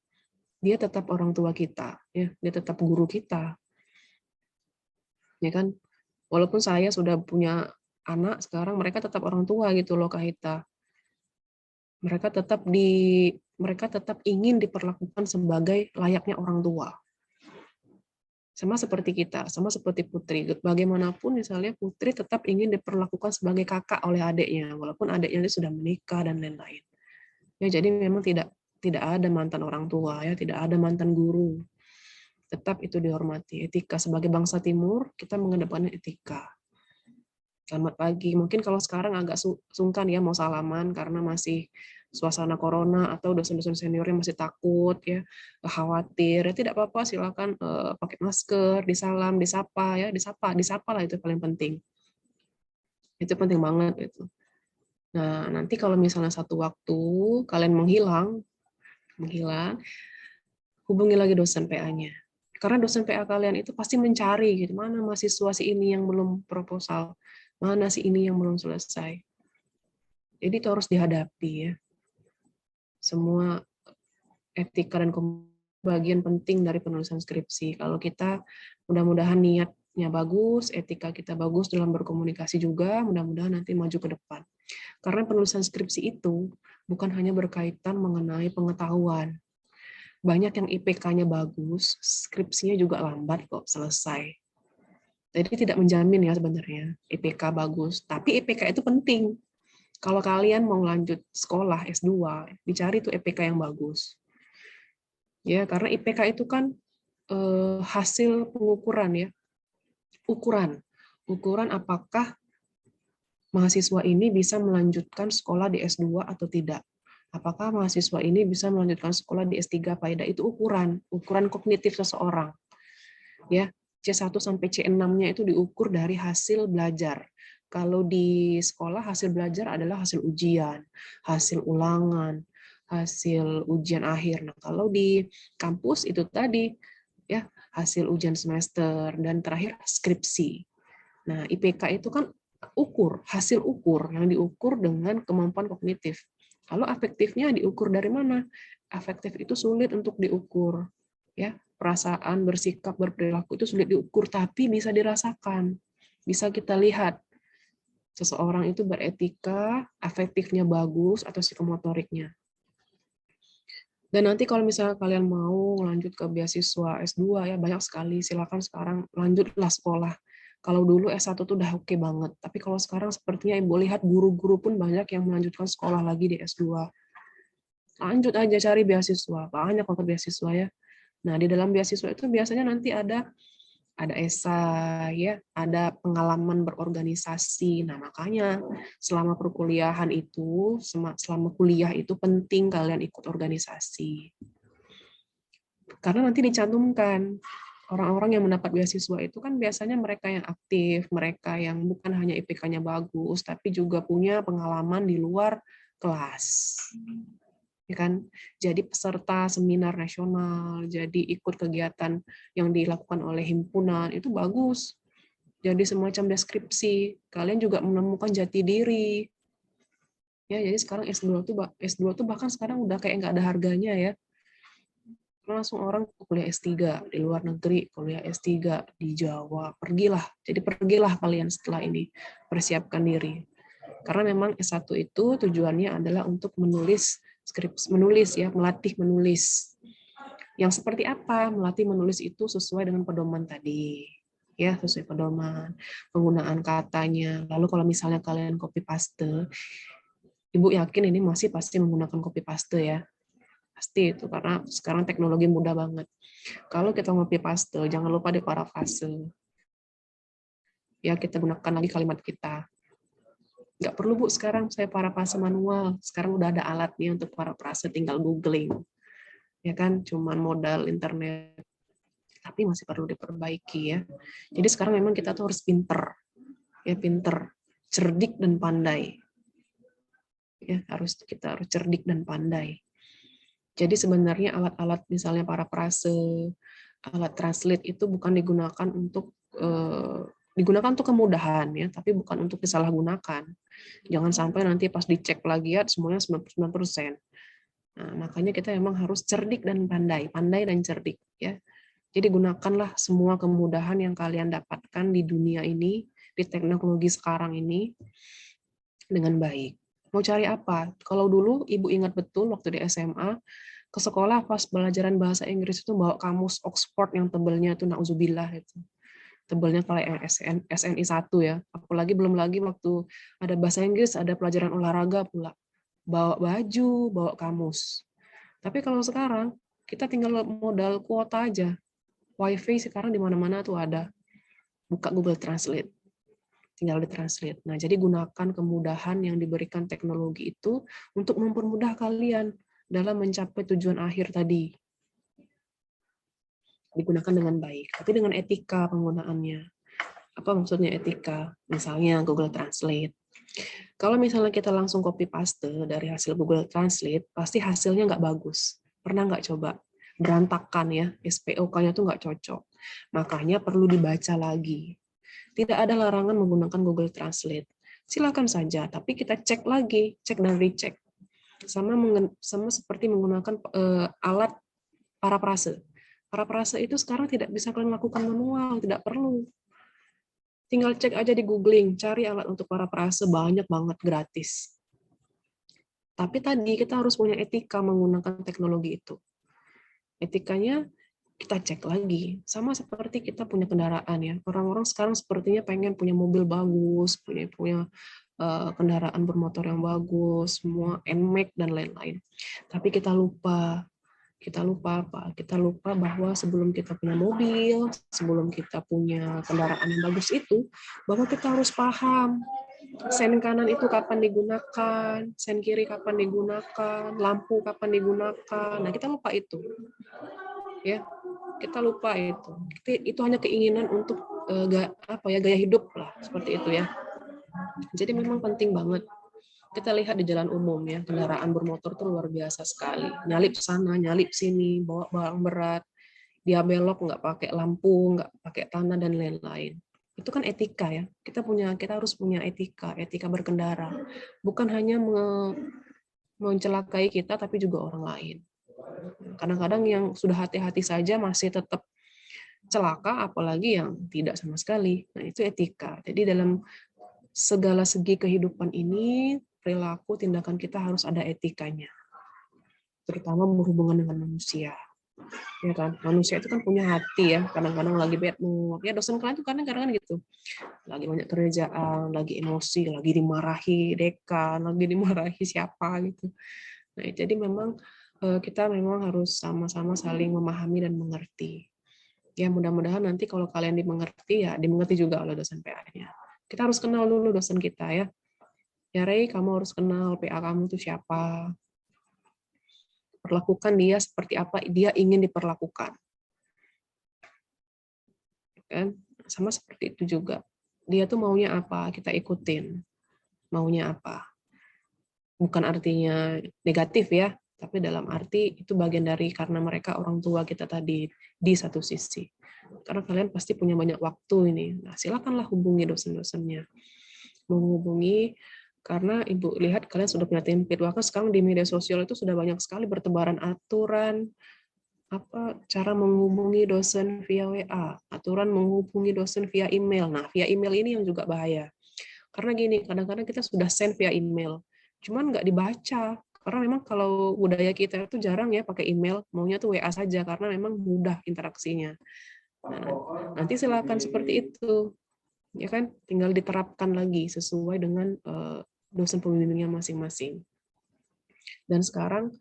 dia tetap orang tua kita, ya, dia tetap guru kita, ya kan? Walaupun saya sudah punya anak sekarang, mereka tetap orang tua gitu loh, Kak Hita. Mereka tetap ingin diperlakukan sebagai layaknya orang tua. Sama seperti kita, sama seperti Putri. Bagaimanapun misalnya Putri tetap ingin diperlakukan sebagai kakak oleh adiknya, walaupun adiknya itu sudah menikah dan lain-lain. Ya, jadi memang tidak ada mantan orang tua, ya, tidak ada mantan guru. Tetap itu dihormati. Etika sebagai bangsa Timur, kita mengedepankan etika. Selamat pagi. Mungkin kalau sekarang agak sungkan ya mau salaman karena masih suasana corona atau dosen-dosen seniornya masih takut ya, khawatir. Ya tidak apa-apa, silakan pakai masker, disalam, disapa ya, disapa lah, itu paling penting. Itu penting banget itu. Nah, nanti kalau misalnya satu waktu kalian menghilang, hubungi lagi dosen PA-nya. Karena dosen PA kalian itu pasti mencari gitu, mana mahasiswa si ini yang belum proposal, mana si ini yang belum selesai. Jadi itu harus dihadapi ya. Semua etika dan bagian penting dari penulisan skripsi. Kalau kita mudah-mudahan niatnya bagus, etika kita bagus dalam berkomunikasi juga, mudah-mudahan nanti maju ke depan. Karena penulisan skripsi itu bukan hanya berkaitan mengenai pengetahuan. Banyak yang IPK-nya bagus, skripsinya juga lambat kok selesai. Jadi tidak menjamin ya sebenarnya IPK bagus, tapi IPK itu penting. Kalau kalian mau lanjut sekolah S2, dicari tuh IPK yang bagus. Ya, karena IPK itu kan hasil pengukuran ya. Ukuran apakah mahasiswa ini bisa melanjutkan sekolah di S2 atau tidak. Apakah mahasiswa ini bisa melanjutkan sekolah di S3 apa tidak, itu ukuran kognitif seseorang. Ya, C1 sampai C6-nya itu diukur dari hasil belajar. Kalau di sekolah hasil belajar adalah hasil ujian, hasil ulangan, hasil ujian akhir. Nah, kalau di kampus itu tadi ya hasil ujian semester dan terakhir skripsi. Nah, IPK itu kan hasil ukur yang diukur dengan kemampuan kognitif. Kalau afektifnya diukur dari mana? Afektif itu sulit untuk diukur. Ya, perasaan, bersikap, berperilaku itu sulit diukur, tapi bisa dirasakan. Bisa kita lihat seseorang itu beretika, afektifnya bagus, atau psikomotoriknya. Dan nanti kalau misalnya kalian mau lanjut ke beasiswa S2, ya banyak sekali, silakan sekarang lanjutlah sekolah. Kalau dulu S1 tuh udah oke banget, tapi kalau sekarang sepertinya Ibu lihat guru-guru pun banyak yang melanjutkan sekolah lagi di S2. Lanjut aja cari beasiswa, banyak banget beasiswa ya. Nah, di dalam beasiswa itu biasanya nanti ada esai ya, ada pengalaman berorganisasi. Nah, makanya selama perkuliahan itu, selama kuliah itu penting kalian ikut organisasi. Karena nanti dicantumkan orang-orang yang mendapat beasiswa itu kan biasanya mereka yang aktif, mereka yang bukan hanya IPK-nya bagus, tapi juga punya pengalaman di luar kelas. Ya kan, jadi peserta seminar nasional, jadi ikut kegiatan yang dilakukan oleh himpunan, itu bagus. Jadi semacam deskripsi, kalian juga menemukan jati diri. Ya, jadi sekarang S2 tuh bahkan sekarang udah kayak nggak ada harganya ya. Langsung orang kuliah S3 di luar negeri, kuliah S3 di Jawa, pergilah kalian setelah ini, persiapkan diri. Karena memang S1 itu tujuannya adalah untuk menulis ya, melatih menulis. Yang seperti apa? Melatih menulis itu sesuai dengan pedoman tadi. Ya, sesuai pedoman, penggunaan katanya. Lalu kalau misalnya kalian copy paste, Ibu yakin ini masih pasti menggunakan copy paste ya. Pasti itu, karena sekarang teknologi mudah banget. Kalau kita copy paste, jangan lupa di parafrase. Ya, kita gunakan lagi kalimat kita. Nggak perlu Bu, sekarang saya parafrase manual. Sekarang udah ada alatnya untuk parafrase, tinggal googling. Ya kan, cuman modal internet. Tapi masih perlu diperbaiki ya. Jadi sekarang memang kita tuh harus pinter. Ya, pinter, cerdik dan pandai. Ya, kita harus cerdik dan pandai. Jadi sebenarnya alat-alat misalnya parafrase, alat translate itu bukan digunakan untuk digunakan untuk kemudahan ya, tapi bukan untuk disalahgunakan. Jangan sampai nanti pas dicek lagi ya semuanya 99%. Nah, makanya kita memang harus cerdik dan pandai dan cerdik ya. Jadi gunakanlah semua kemudahan yang kalian dapatkan di dunia ini, di teknologi sekarang ini dengan baik. Mau cari apa? Kalau dulu Ibu ingat betul waktu di SMA, ke sekolah pas pelajaran bahasa Inggris itu bawa kamus Oxford yang tebelnya itu nauzubillah itu. Tebelnya kayak SNI 1 ya. Apalagi belum lagi waktu ada bahasa Inggris, ada pelajaran olahraga pula. Bawa baju, bawa kamus. Tapi kalau sekarang, kita tinggal modal kuota aja. WiFi sekarang di mana-mana tuh ada. Buka Google Translate. Tinggal ditranslate. Nah, jadi gunakan kemudahan yang diberikan teknologi itu untuk mempermudah kalian dalam mencapai tujuan akhir tadi. Digunakan dengan baik, tapi dengan etika penggunaannya. Apa maksudnya etika? Misalnya Google Translate. Kalau misalnya kita langsung copy paste dari hasil Google Translate, pasti hasilnya nggak bagus. Pernah nggak coba? Berantakan ya, SPOK-nya tuh nggak cocok. Makanya perlu dibaca lagi. Tidak ada larangan menggunakan Google Translate. Silakan saja, tapi kita cek lagi, cek dan recheck. Sama seperti menggunakan alat paraphrase. Paraphrase itu sekarang tidak bisa kalian lakukan manual, tidak perlu. Tinggal cek aja di googling, cari alat untuk paraphrase banyak banget gratis. Tapi tadi kita harus punya etika menggunakan teknologi itu. Etikanya kita cek lagi. Sama seperti kita punya kendaraan ya. Orang-orang sekarang sepertinya pengen punya mobil bagus, punya kendaraan bermotor yang bagus, semua NMAX dan lain-lain. Tapi kita lupa apa? Kita lupa bahwa sebelum kita punya mobil, sebelum kita punya kendaraan yang bagus itu, bahwa kita harus paham sen kanan itu kapan digunakan, sen kiri kapan digunakan, lampu kapan digunakan. Nah, kita lupa itu. Ya, kita lupa itu. Itu hanya keinginan untuk gaya hidup lah, seperti itu ya. Jadi memang penting banget. Kita lihat di jalan umum ya, kendaraan bermotor tuh luar biasa sekali. Nyalip sana, nyalip sini, bawa barang berat, dia belok nggak pakai lampu, nggak pakai tanah dan lain-lain. Itu kan etika ya. Kita harus punya etika berkendara. Bukan hanya mencelakai kita, tapi juga orang lain. Kadang-kadang yang sudah hati-hati saja masih tetap celaka, apalagi yang tidak sama sekali. Nah, itu etika. Jadi dalam segala segi kehidupan ini, perilaku, tindakan kita harus ada etikanya. Terutama berhubungan dengan manusia. Ya kan? Manusia itu kan punya hati ya. Kadang-kadang lagi bad mood. Ya dosen kalian tuh kadang-kadang gitu. Lagi banyak kerjaan, lagi emosi, lagi dimarahi dekan, lagi dimarahi siapa gitu. Nah, jadi memang kita memang harus sama-sama saling memahami dan mengerti. Ya, mudah-mudahan nanti kalau kalian dimengerti, ya dimengerti juga oleh dosen PA-nya. Kita harus kenal dulu dosen kita ya. Ya, Rey, kamu harus kenal PA kamu itu siapa. Perlakukan dia seperti apa dia ingin diperlakukan. Kan? Sama seperti itu juga. Dia tuh maunya apa, kita ikutin. Maunya apa. Bukan artinya negatif ya, tapi dalam arti itu bagian dari karena mereka orang tua kita tadi di satu sisi. Karena kalian pasti punya banyak waktu ini. Nah, silakanlah hubungi dosen-dosennya. Menghubungi karena Ibu lihat kalian sudah punya template. Bahkan sekarang di media sosial itu sudah banyak sekali bertebaran aturan cara menghubungi dosen via WA, aturan menghubungi dosen via email. Nah, via email ini yang juga bahaya. Karena gini, kadang-kadang kita sudah send via email, cuman nggak dibaca. Karena memang kalau budaya kita itu jarang ya pakai email, maunya tuh WA saja karena memang mudah interaksinya. Nah, nanti silakan seperti itu, ya kan? Tinggal diterapkan lagi sesuai dengan dosen pembimbingnya masing-masing. Dan sekarang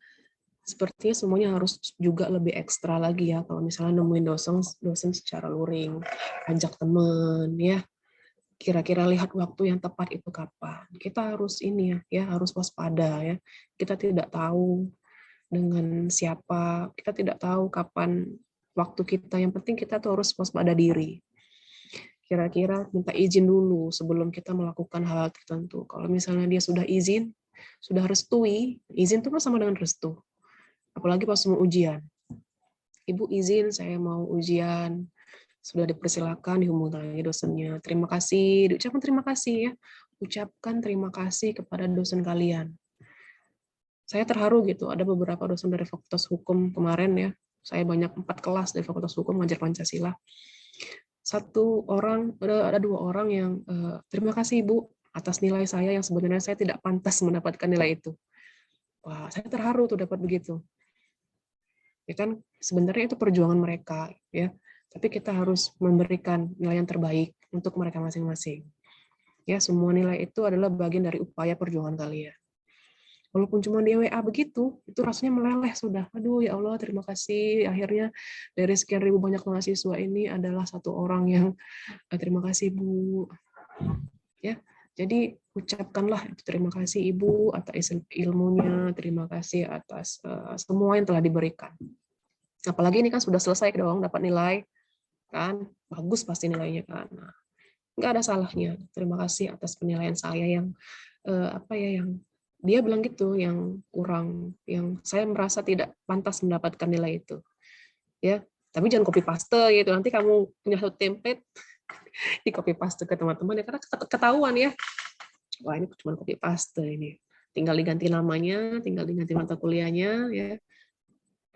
sepertinya semuanya harus juga lebih ekstra lagi ya. Kalau misalnya nemuin dosen secara luring, ajak temen ya. Kira-kira lihat waktu yang tepat itu kapan. Kita harus ini ya harus waspada ya. Kita tidak tahu dengan siapa, kita tidak tahu kapan waktu kita. Yang penting kita tuh harus waspada diri. Kira-kira minta izin dulu sebelum kita melakukan hal tertentu. Kalau misalnya dia sudah izin, sudah restui, izin itu kan sama dengan restu. Apalagi pas mau ujian. Ibu izin saya mau ujian Sudah dipersilakan dihubungi dosennya. Terima kasih, diucapkan terima kasih ya. Ucapkan terima kasih kepada dosen kalian. Saya terharu gitu, ada beberapa dosen dari Fakultas Hukum kemarin ya. Saya banyak 4 kelas dari Fakultas Hukum ngajar Pancasila. Ada 2 orang yang terima kasih Ibu atas nilai saya yang sebenarnya saya tidak pantas mendapatkan nilai itu. Wah, saya terharu tuh dapat begitu. Ya kan, sebenarnya itu perjuangan mereka ya. Tapi kita harus memberikan nilai yang terbaik untuk mereka masing-masing. Ya, semua nilai itu adalah bagian dari upaya perjuangan kalian. Walaupun cuma di WA begitu, itu rasanya meleleh sudah. Aduh ya Allah, terima kasih. Akhirnya dari sekian ribu banyak mahasiswa ini adalah satu orang yang terima kasih Bu. Ya, jadi ucapkanlah terima kasih Ibu atas ilmunya, terima kasih atas semua yang telah diberikan. Apalagi ini kan sudah selesai dong, dapat nilai kan, bagus pasti nilainya kan. Nah, nggak ada salahnya. Terima kasih atas penilaian saya yang yang dia bilang gitu, yang kurang, yang saya merasa tidak pantas mendapatkan nilai itu. Ya, tapi jangan copy paste gitu. Nanti kamu punya satu template di copy paste ke teman-teman ya, karena ketahuan ya. Wah, ini cuma copy paste ini. Tinggal diganti namanya, tinggal diganti mata kuliahnya ya.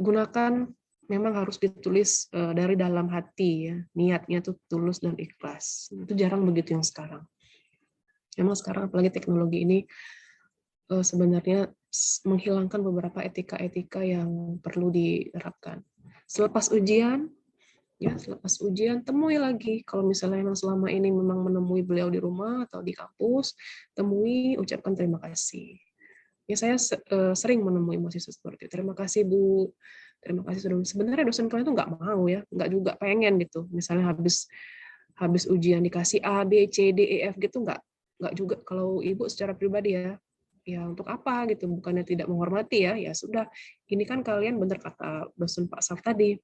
Gunakan, memang harus ditulis dari dalam hati ya. Niatnya tuh tulus dan ikhlas. Itu jarang begitu yang sekarang. Memang sekarang apalagi teknologi ini sebenarnya menghilangkan beberapa etika-etika yang perlu diterapkan. Selepas ujian, temui lagi. Kalau misalnya memang selama ini memang menemui beliau di rumah atau di kampus, temui, ucapkan terima kasih. Ya, saya sering menemui mahasiswa seperti itu. Terima kasih Bu, terima kasih sudah. Sebenarnya dosen kalian itu nggak mau ya, nggak juga pengen gitu. Misalnya habis ujian dikasih A, B, C, D, E, F gitu, nggak juga. Kalau Ibu secara pribadi ya untuk apa gitu, bukannya tidak menghormati ya sudah, ini kan kalian benar kata dosen Pak Saf tadi,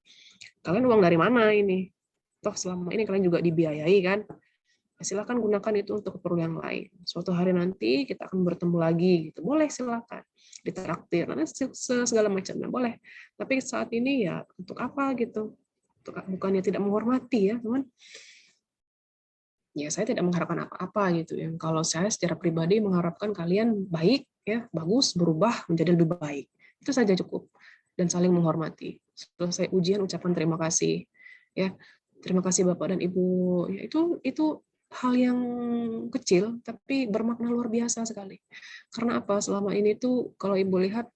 kalian uang dari mana ini, toh selama ini kalian juga dibiayai kan, silakan gunakan itu untuk keperluan lain, suatu hari nanti kita akan bertemu lagi gitu, boleh silakan ditraktir, segala macamnya boleh, tapi saat ini ya untuk apa gitu, bukannya tidak menghormati ya teman. Ya saya tidak mengharapkan apa-apa gitu ya. Kalau saya secara pribadi mengharapkan kalian baik ya, bagus, berubah menjadi lebih baik. Itu saja cukup, dan saling menghormati. Selesai ujian ucapan terima kasih ya. Terima kasih Bapak dan Ibu. Ya itu hal yang kecil tapi bermakna luar biasa sekali. Karena apa? Selama ini tuh kalau Ibu lihat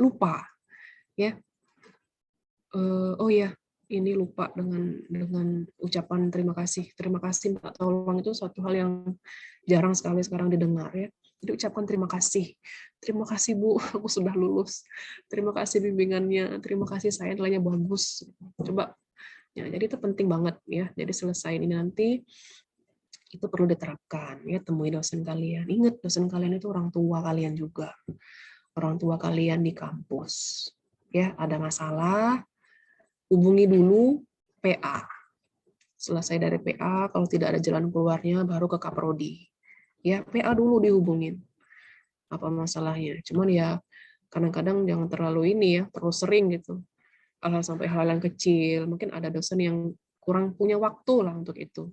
lupa ya. Oh ya, ini lupa dengan ucapan terima kasih. Terima kasih, minta tolong itu suatu hal yang jarang sekali sekarang didengar ya. Jadi ucapkan terima kasih. Terima kasih Bu, aku sudah lulus. Terima kasih bimbingannya. Terima kasih saya nilainya bagus. Coba ya, jadi itu penting banget ya. Jadi selesai ini nanti itu perlu diterapkan ya, temui dosen kalian. Ingat dosen kalian itu orang tua kalian juga. Orang tua kalian di kampus. Ya, ada masalah, hubungi dulu PA. Selesai dari PA, kalau tidak ada jalan keluarnya, baru ke Kaprodi. Ya, PA dulu dihubungin. Apa masalahnya? Cuman ya, kadang-kadang jangan terlalu ini ya, terlalu sering gitu. Hal-hal sampai hal yang kecil. Mungkin ada dosen yang kurang punya waktu lah untuk itu.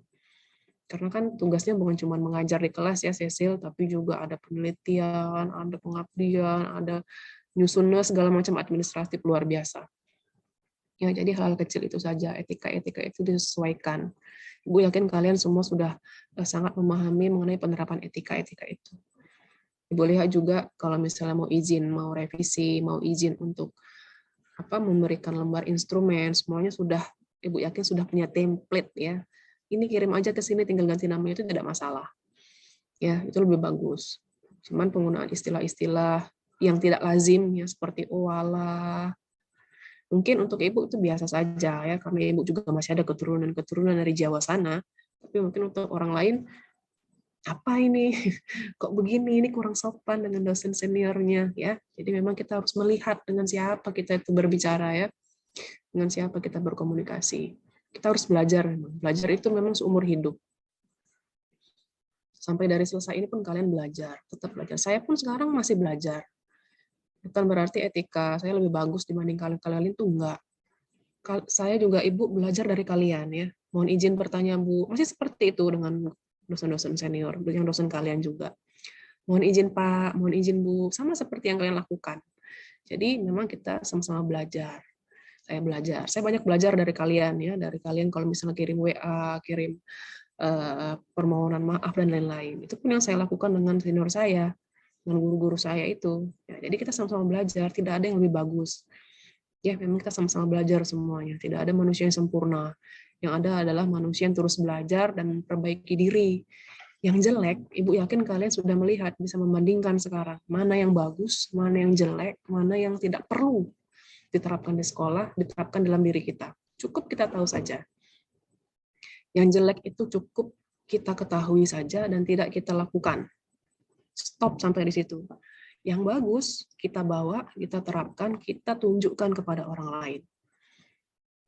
Karena kan tugasnya bukan cuma mengajar di kelas ya, Cecil, tapi juga ada penelitian, ada pengabdian, ada nyusunnya segala macam administratif luar biasa. Ya, jadi hal-hal kecil itu saja, etika-etika itu disesuaikan. Ibu yakin kalian semua sudah sangat memahami mengenai penerapan etika-etika itu. Ibu lihat juga kalau misalnya mau izin, mau revisi, mau izin untuk memberikan lembar instrumen, semuanya sudah, Ibu yakin sudah punya template ya. Ini kirim aja ke sini, tinggal ganti namanya, itu tidak masalah. Ya, itu lebih bagus. Cuman penggunaan istilah-istilah yang tidak lazim ya, seperti walah, mungkin untuk Ibu itu biasa saja ya, karena Ibu juga masih ada keturunan dari Jawa sana. Tapi mungkin untuk orang lain, apa ini? Kok begini? Ini kurang sopan dengan dosen seniornya ya. Jadi memang kita harus melihat dengan siapa kita itu berbicara ya. Dengan siapa kita berkomunikasi. Kita harus belajar memang. Belajar itu memang seumur hidup. Sampai dari selesai ini pun kalian belajar, tetap belajar. Saya pun sekarang masih belajar. Bukan berarti etika saya lebih bagus dibanding kalian itu enggak. Saya juga Ibu belajar dari kalian ya. Mohon izin bertanya, Bu. Masih seperti itu dengan dosen-dosen senior, yang dosen kalian juga. Mohon izin, Pak. Mohon izin, Bu. Sama seperti yang kalian lakukan. Jadi memang kita sama-sama belajar. Saya belajar. Saya banyak belajar dari kalian ya, dari kalian kalau misalnya kirim WA, kirim permohonan maaf dan lain-lain. Itu pun yang saya lakukan dengan senior saya, dengan guru-guru saya itu. Ya, jadi kita sama-sama belajar, tidak ada yang lebih bagus. Ya, memang kita sama-sama belajar semuanya. Tidak ada manusia yang sempurna. Yang ada adalah manusia yang terus belajar dan memperbaiki diri. Yang jelek, Ibu yakin kalian sudah melihat, bisa membandingkan sekarang. Mana yang bagus, mana yang jelek, mana yang tidak perlu diterapkan di sekolah, diterapkan dalam diri kita. Cukup kita tahu saja. Yang jelek itu cukup kita ketahui saja dan tidak kita lakukan. Stop sampai di situ. Yang bagus kita bawa, kita terapkan, kita tunjukkan kepada orang lain.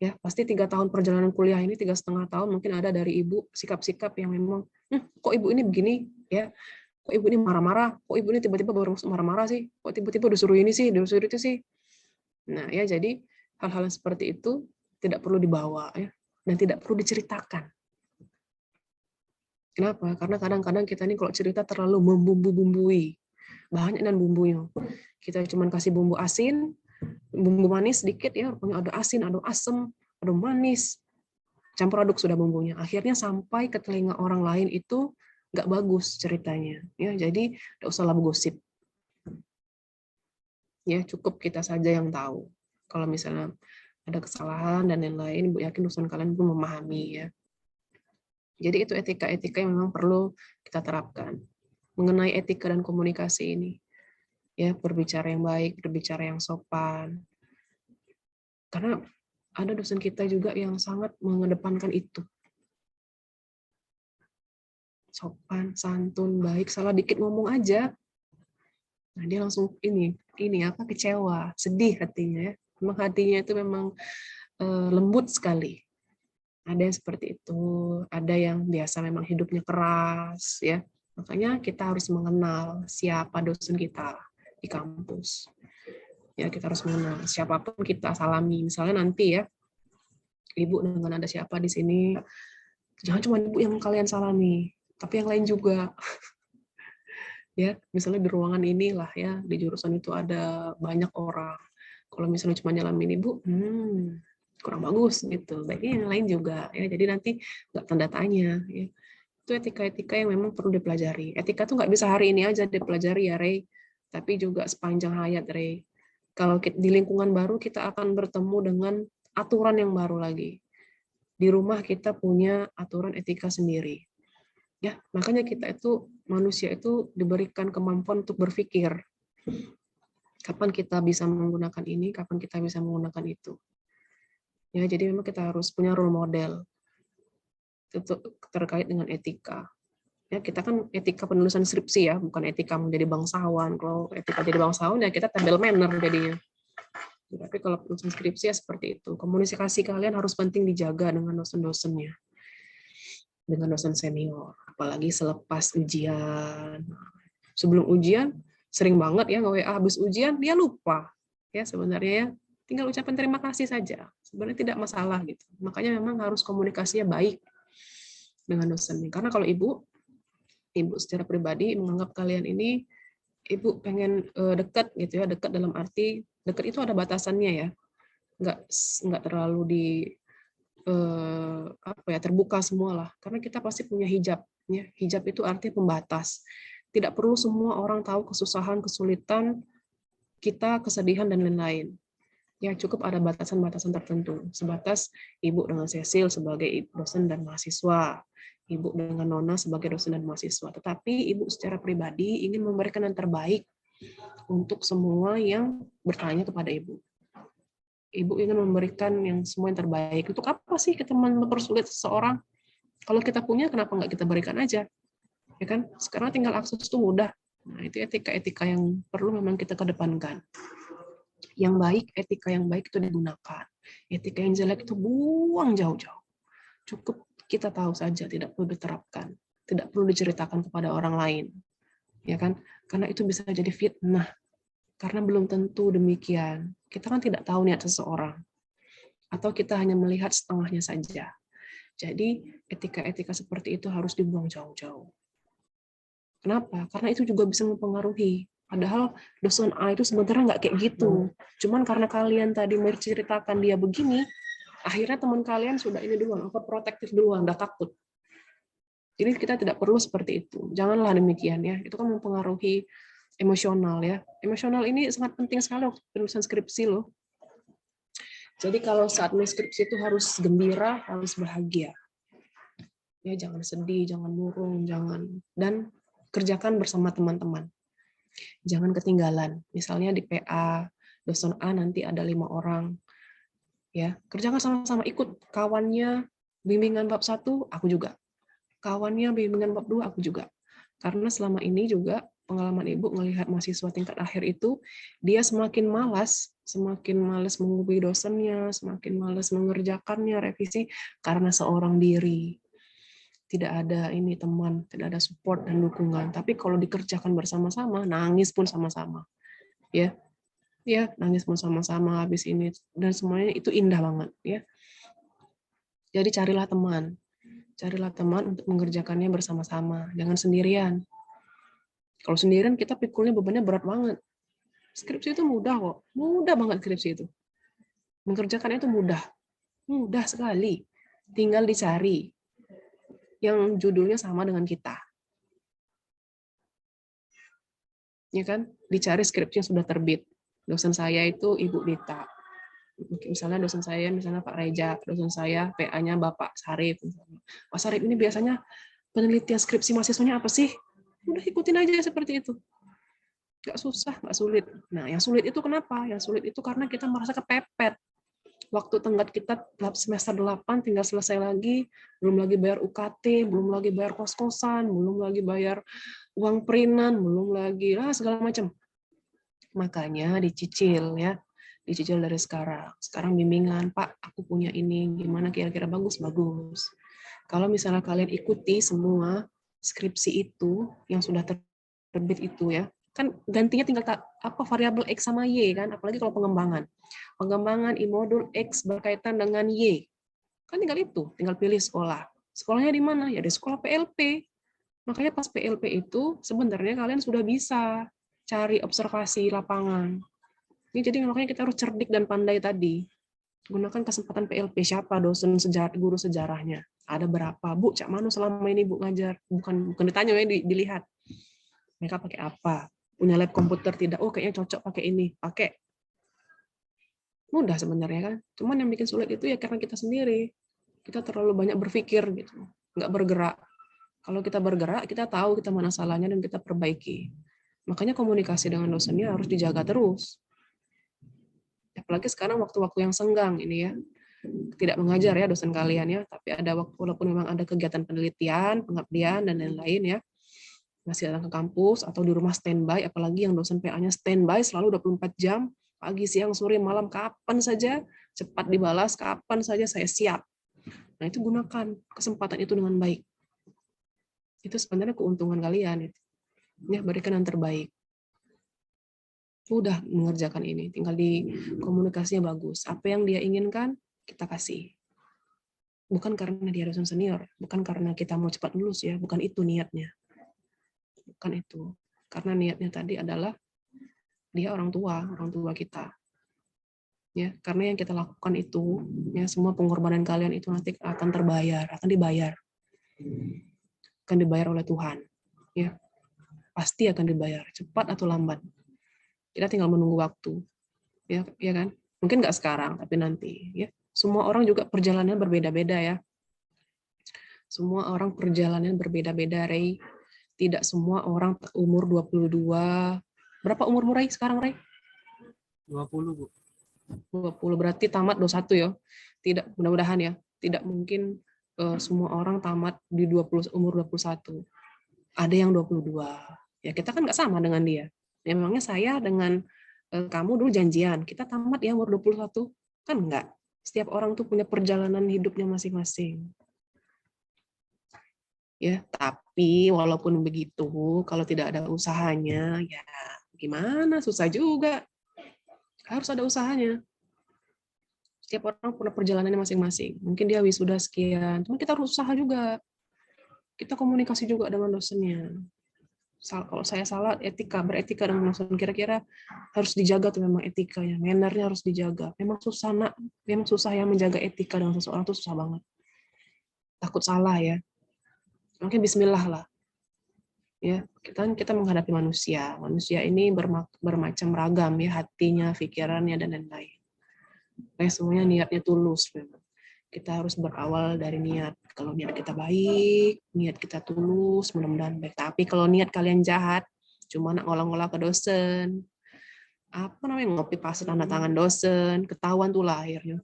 Ya, pasti 3 tahun perjalanan kuliah ini, 3,5 tahun mungkin ada dari Ibu sikap-sikap yang memang, kok Ibu ini begini, ya, kok Ibu ini marah-marah, kok Ibu ini tiba-tiba baru marah-marah sih, kok tiba-tiba disuruh ini sih, disuruh itu sih. Nah, ya jadi hal-hal seperti itu tidak perlu dibawa ya, dan tidak perlu diceritakan. Kenapa? Karena kadang-kadang kita ini kalau cerita terlalu membumbu-bumbui. Banyak dan bumbunya. Kita cuma kasih bumbu asin, bumbu manis sedikit ya, pokoknya ada asin, ada asam, ada manis. Campur aduk sudah bumbunya. Akhirnya sampai ke telinga orang lain itu nggak bagus ceritanya. Ya, jadi nggak usah lah gosip. Ya, cukup kita saja yang tahu. Kalau misalnya ada kesalahan dan lain-lain, Bu yakin dosen kalian pun memahami ya. Jadi itu etika-etika yang memang perlu kita terapkan. Mengenai etika dan komunikasi ini. Ya, berbicara yang baik, berbicara yang sopan. Karena ada dosen kita juga yang sangat mengedepankan itu. Sopan, santun, baik, salah dikit ngomong aja. Nah, dia langsung ini kecewa, sedih hatinya ya. Memang hatinya itu memang lembut sekali. Ada yang seperti itu, ada yang biasa memang hidupnya keras ya. Makanya kita harus mengenal siapa dosen kita di kampus. Ya, kita harus mengenal siapapun kita salami. Misalnya nanti ya, Ibu dengan ada siapa di sini, jangan cuma Ibu yang kalian salami, tapi yang lain juga. Ya, misalnya di ruangan inilah ya, di jurusan itu ada banyak orang. Kalau misalnya cuma nyalamin Ibu, kurang bagus gitu. Baiknya yang lain juga ya. Jadi nanti nggak tanda tanya ya. Itu etika-etika yang memang perlu dipelajari. Etika tuh nggak bisa hari ini aja dipelajari ya, Rey. Tapi juga sepanjang hayat, Rey. Kalau di lingkungan baru kita akan bertemu dengan aturan yang baru lagi. Di rumah kita punya aturan etika sendiri. Ya, makanya kita itu manusia itu diberikan kemampuan untuk berpikir. Kapan kita bisa menggunakan ini, kapan kita bisa menggunakan itu. Ya, jadi memang kita harus punya role model terkait dengan etika. Ya, kita kan etika penulisan skripsi ya, bukan etika menjadi bangsawan. Kalau etika jadi bangsawan ya kita tabel manner jadinya. Tapi kalau penulisan skripsi ya seperti itu. Komunikasi kalian harus penting dijaga dengan dosen-dosennya, dengan dosen senior. Apalagi selepas ujian. Sebelum ujian sering banget ya nge-WA habis ujian dia lupa. Ya sebenarnya ya tinggal ucapan terima kasih saja. Sebenarnya tidak masalah gitu. Makanya memang harus komunikasinya baik dengan dosennya. Karena kalau Ibu secara pribadi menganggap kalian ini Ibu pengen dekat gitu ya, dekat dalam arti dekat itu ada batasannya ya, nggak terlalu di terbuka semua lah, karena kita pasti punya hijab ya. Hijab itu artinya pembatas. Tidak perlu semua orang tahu kesusahan, kesulitan kita, kesedihan dan lain-lain. Ya cukup ada batasan-batasan tertentu. Sebatas Ibu dengan Cecil sebagai dosen dan mahasiswa, Ibu dengan Nona sebagai dosen dan mahasiswa. Tetapi Ibu secara pribadi ingin memberikan yang terbaik untuk semua yang bertanya kepada Ibu. Ibu ingin memberikan yang semua yang terbaik. Untuk apa sih kita mempersulit seseorang? Kalau kita punya, kenapa nggak kita berikan aja? Ya kan? Sekarang tinggal akses itu mudah. Nah, itu etika-etika yang perlu memang kita kedepankan. Yang baik, etika yang baik itu digunakan. Etika yang jelek itu buang jauh-jauh. Cukup kita tahu saja, tidak perlu diterapkan. Tidak perlu diceritakan kepada orang lain. Ya kan? Karena itu bisa jadi fitnah. Karena belum tentu demikian. Kita kan tidak tahu niat seseorang. Atau kita hanya melihat setengahnya saja. Jadi etika-etika seperti itu harus dibuang jauh-jauh. Kenapa? Karena itu juga bisa mempengaruhi. Padahal dosen A itu sebenarnya nggak kayak gitu. Cuman karena kalian tadi menceritakan dia begini, akhirnya teman kalian sudah ini duluan, protektif duluan, udah takut. Jadi kita tidak perlu seperti itu. Janganlah demikian ya. Itu kan mempengaruhi emosional ya. Emosional ini sangat penting sekali waktu penulisan skripsi loh. Jadi kalau saat menulis skripsi itu harus gembira, harus bahagia. Ya, jangan sedih, jangan murung, jangan, dan kerjakan bersama teman-teman. Jangan ketinggalan. Misalnya di PA dosen A nanti ada 5 orang. Ya, kerjakan sama-sama, ikut kawannya bimbingan bab 1, aku juga. Kawannya bimbingan bab 2, aku juga. Karena selama ini juga pengalaman Ibu melihat mahasiswa tingkat akhir itu, dia semakin malas menghubungi dosennya, semakin malas mengerjakannya, revisi, karena seorang diri. Tidak ada ini teman, tidak ada support dan dukungan. Tapi kalau dikerjakan bersama-sama, nangis pun sama-sama. Ya, nangis pun sama-sama habis ini, dan semuanya itu indah banget ya. Jadi carilah teman untuk mengerjakannya bersama-sama, jangan sendirian. Kalau sendirian kita pikulnya bebannya berat banget. Skripsi itu mudah kok, mudah banget skripsi itu. Mengerjakan itu mudah sekali. Tinggal dicari yang judulnya sama dengan kita. Ya kan? Dicari skripsi yang sudah terbit. Dosen saya itu Ibu Dita. Misalnya dosen saya, misalnya Pak Reja, dosen saya PA-nya Bapak Sarif. Pak Sarif ini biasanya penelitian skripsi mahasiswanya apa sih? Udah ikutin aja seperti itu. Nggak susah, nggak sulit. Nah, yang sulit itu kenapa? Yang sulit itu karena kita merasa kepepet. Waktu tenggat kita semester 8 tinggal selesai lagi, belum lagi bayar UKT, belum lagi bayar kos-kosan, belum lagi bayar uang perinan, belum lagi segala macam. Makanya dicicil ya. Dicicil dari sekarang. Sekarang bimbingan, Pak, aku punya ini, gimana kira-kira bagus? Bagus. Kalau misalnya kalian ikuti semua skripsi itu yang sudah terbit itu ya, kan gantinya tinggal variabel X sama Y kan, apalagi kalau pengembangan I modul X berkaitan dengan Y, kan tinggal pilih sekolah. Sekolahnya di mana? Ya di sekolah PLP. Makanya pas PLP itu sebenarnya kalian sudah bisa cari observasi lapangan. Ini jadi makanya kita harus cerdik dan pandai tadi. Gunakan kesempatan PLP, siapa dosen sejarah, guru sejarahnya, ada berapa, Bu, Cak Manu selama ini Bu ngajar, bukan ditanya ya, dilihat mereka pakai apa, punya lab komputer tidak, oh kayaknya cocok pakai ini, pakai. Mudah sebenarnya kan, cuman yang bikin sulit itu ya karena kita sendiri, kita terlalu banyak berpikir gitu, nggak bergerak. Kalau kita bergerak, kita tahu kita mana salahnya dan kita perbaiki. Makanya komunikasi dengan dosennya harus dijaga terus. Apalagi sekarang waktu-waktu yang senggang ini ya, tidak mengajar ya dosen kalian ya, tapi ada waktu, walaupun memang ada kegiatan penelitian, pengabdian dan lain-lain ya, masih datang ke kampus atau di rumah standby, apalagi yang dosen PA-nya standby selalu 24 jam, pagi, siang, sore, malam, kapan saja, cepat dibalas, kapan saja saya siap. Nah itu gunakan kesempatan itu dengan baik. Itu sebenarnya keuntungan kalian. Ya, berikan yang terbaik. Udah mengerjakan ini, tinggal di komunikasinya bagus. Apa yang dia inginkan, kita kasih. Bukan karena dia dosen senior, bukan karena kita mau cepat lulus ya, bukan itu niatnya. Bukan itu. Karena niatnya tadi adalah dia orang tua kita. Ya, karena yang kita lakukan itu, ya semua pengorbanan kalian itu nanti akan terbayar, akan dibayar. Akan dibayar oleh Tuhan. Ya. Pasti akan dibayar, cepat atau lambat. Kita tinggal menunggu waktu. Ya kan? Mungkin nggak sekarang, tapi nanti, ya. Semua orang juga perjalanannya berbeda-beda ya. Semua orang perjalanan berbeda-beda, Ray. Tidak semua orang umur 22. Berapa umurmu, Ray, sekarang, Ray? 20, Bu. 20, berarti tamat 21 ya. Tidak, mudah-mudahan ya. Tidak mungkin semua orang tamat di umur 21. Ada yang 22. Ya, kita kan nggak sama dengan dia. Ya, memangnya saya dengan kamu dulu janjian, kita tamat ya umur 21. Kan enggak. Setiap orang tuh punya perjalanan hidupnya masing-masing. Ya, tapi walaupun begitu, kalau tidak ada usahanya, ya gimana? Susah juga. Harus ada usahanya. Setiap orang punya perjalanannya masing-masing. Mungkin dia wisuda sekian, cuma kita harus usaha juga. Kita komunikasi juga dengan dosennya. Kalau saya salah, beretika dengan dosen, kira-kira harus dijaga tuh memang etikanya, mannernya harus dijaga. Memang susah yang menjaga etika dengan seseorang tuh susah banget. Takut salah ya. Mungkin bismillah lah. Ya, kita menghadapi manusia. Manusia ini bermacam ragam ya, hatinya, pikirannya dan lain-lain. Semuanya niatnya tulus memang. Kita harus berawal dari niat. Kalau niat kita baik, niat kita tulus, mudah-mudahan baik. Tapi kalau niat kalian jahat, cuma nak ngolah-ngolah ke dosen, apa namanya, ngopi pas tanda tangan dosen, ketahuan tuh lah akhirnya.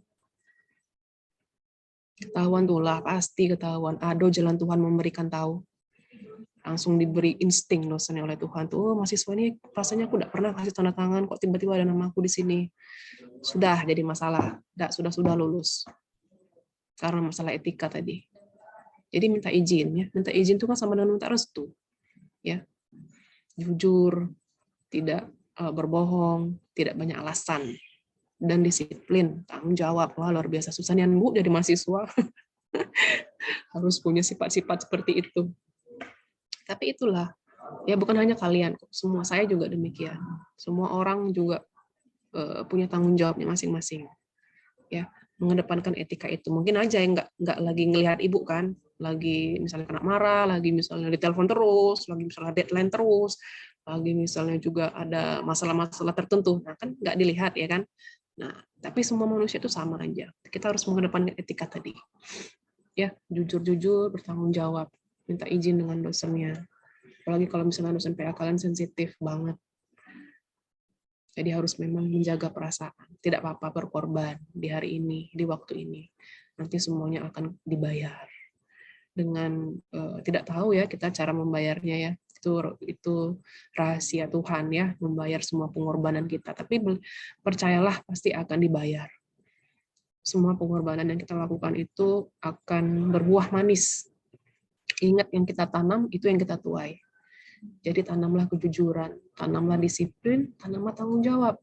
Ketahuan tuh lah, pasti ketahuan. Ado jalan Tuhan memberikan tahu. Langsung diberi insting dosennya oleh Tuhan tuh, mahasiswa ini rasanya aku tidak pernah kasih tanda tangan, kok tiba-tiba ada nama aku di sini. Sudah jadi masalah, sudah lulus. Karena masalah etika tadi. Jadi minta izin ya. Minta izin itu kan sama dengan minta restu. Ya. Jujur, tidak berbohong, tidak banyak alasan, dan disiplin, tanggung jawab. Wah, luar biasa susahnya Bu jadi mahasiswa. Harus punya sifat-sifat seperti itu. Tapi itulah, ya bukan hanya kalian, semua, saya juga demikian. Semua orang juga punya tanggung jawabnya masing-masing. Ya, mengedepankan etika itu. Mungkin aja yang nggak lagi ngelihat ibu kan, lagi misalnya kena marah, lagi misalnya ditelepon terus, lagi misalnya deadline terus, lagi misalnya juga ada masalah-masalah tertentu. Nah, kan nggak dilihat ya kan. Nah, tapi semua manusia itu sama aja. Kita harus mengedepankan etika tadi. Ya, jujur-jujur, bertanggung jawab, minta izin dengan dosennya. Apalagi kalau misalnya dosen PA kalian sensitif banget. Jadi harus memang menjaga perasaan. Tidak apa-apa berkorban di hari ini, di waktu ini. Nanti semuanya akan dibayar. Dengan tidak tahu ya kita cara membayarnya ya. Itu rahasia Tuhan ya, membayar semua pengorbanan kita. Tapi percayalah pasti akan dibayar. Semua pengorbanan yang kita lakukan itu akan berbuah manis. Ingat, yang kita tanam itu yang kita tuai. Jadi tanamlah kejujuran, tanamlah disiplin, tanamlah tanggung jawab.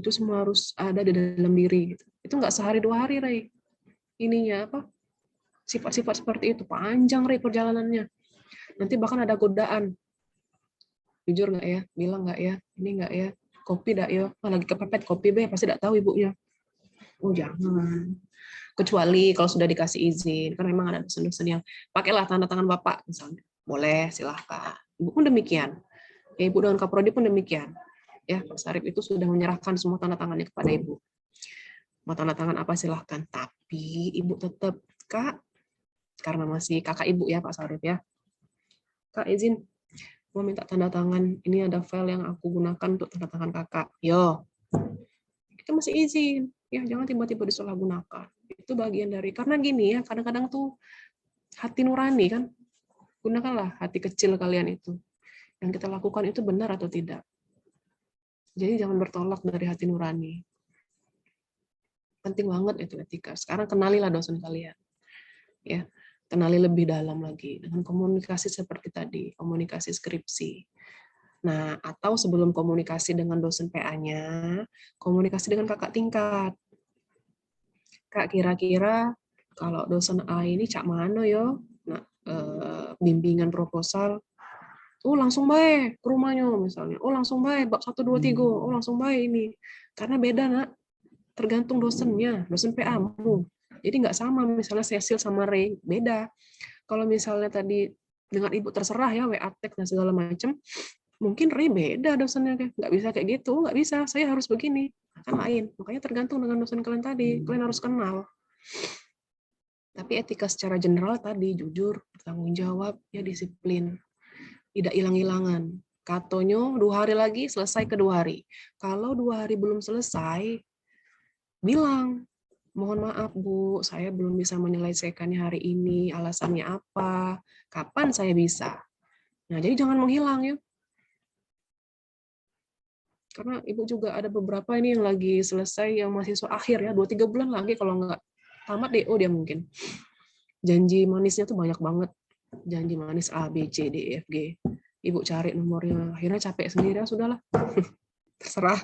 Itu semua harus ada di dalam diri. Itu nggak sehari 2 hari, Ray. Ininya apa? Sifat-sifat seperti itu panjang, Ray, perjalanannya. Nanti bahkan ada godaan. Jujur nggak ya? Bilang nggak ya? Ini nggak ya? Kopi nggak ya? Lagi kepepet kopi, be, pasti nggak tahu ibunya. Oh jangan. Kecuali kalau sudah dikasih izin. Kan memang ada dosen-dosen yang pakailah tanda tangan Bapak misalnya. Boleh, silahkan. Ibu pun demikian. Ya, Ibu dengan Kaprodi pun demikian. Ya, Pak Sarip itu sudah menyerahkan semua tanda tangannya kepada Ibu. Mau tanda tangan apa silahkan. Tapi Ibu tetap, Kak, karena masih kakak Ibu ya Pak Sarip ya. Kak izin, mau minta tanda tangan. Ini ada file yang aku gunakan untuk tanda tangan kakak. Yo, kita masih izin. Ya, jangan tiba-tiba disalahgunakan. Itu bagian dari, karena gini ya, kadang-kadang tuh hati nurani kan. Gunakanlah hati kecil kalian itu. Yang kita lakukan itu benar atau tidak. Jadi jangan bertolak dari hati nurani. Penting banget itu etika. Sekarang kenalilah dosen kalian. Ya, kenali lebih dalam lagi dengan komunikasi seperti tadi, komunikasi skripsi. Nah, atau sebelum komunikasi dengan dosen PA-nya, komunikasi dengan kakak tingkat. Kak, kira-kira kalau dosen A ini cak mana yo? Nah, bimbingan proposal, langsung baik ke rumahnya misalnya. Langsung baik bab 1 2 3. Langsung baik ini. Karena beda, Nak. Tergantung dosennya, dosen PA-mu. Jadi nggak sama misalnya Cecil sama Ray, beda. Kalau misalnya tadi dengan Ibu terserah ya WA tag dan segala macam, mungkin Ray beda dosennya, nggak bisa kayak gitu, nggak bisa. Saya harus begini, kan lain. Makanya tergantung dengan dosen kalian tadi. Kalian harus kenal. Tapi etika secara general tadi jujur, bertanggung jawab, ya disiplin. Tidak hilang-hilangan. Katonyo 2 hari lagi selesai ke 2 hari. Kalau 2 hari belum selesai, bilang, mohon maaf Bu, saya belum bisa menyelesaikannya hari ini, alasannya apa, kapan saya bisa. Nah, jadi jangan menghilang ya. Karena Ibu juga ada beberapa ini yang lagi selesai, yang mahasiswa akhir ya, 2-3 bulan lagi kalau nggak tamat DO dia mungkin. Janji manisnya tuh banyak banget. Janji manis A, B, C, D, E, F, G. Ibu cari nomornya, akhirnya capek sendiri, ya sudahlah. Terserah.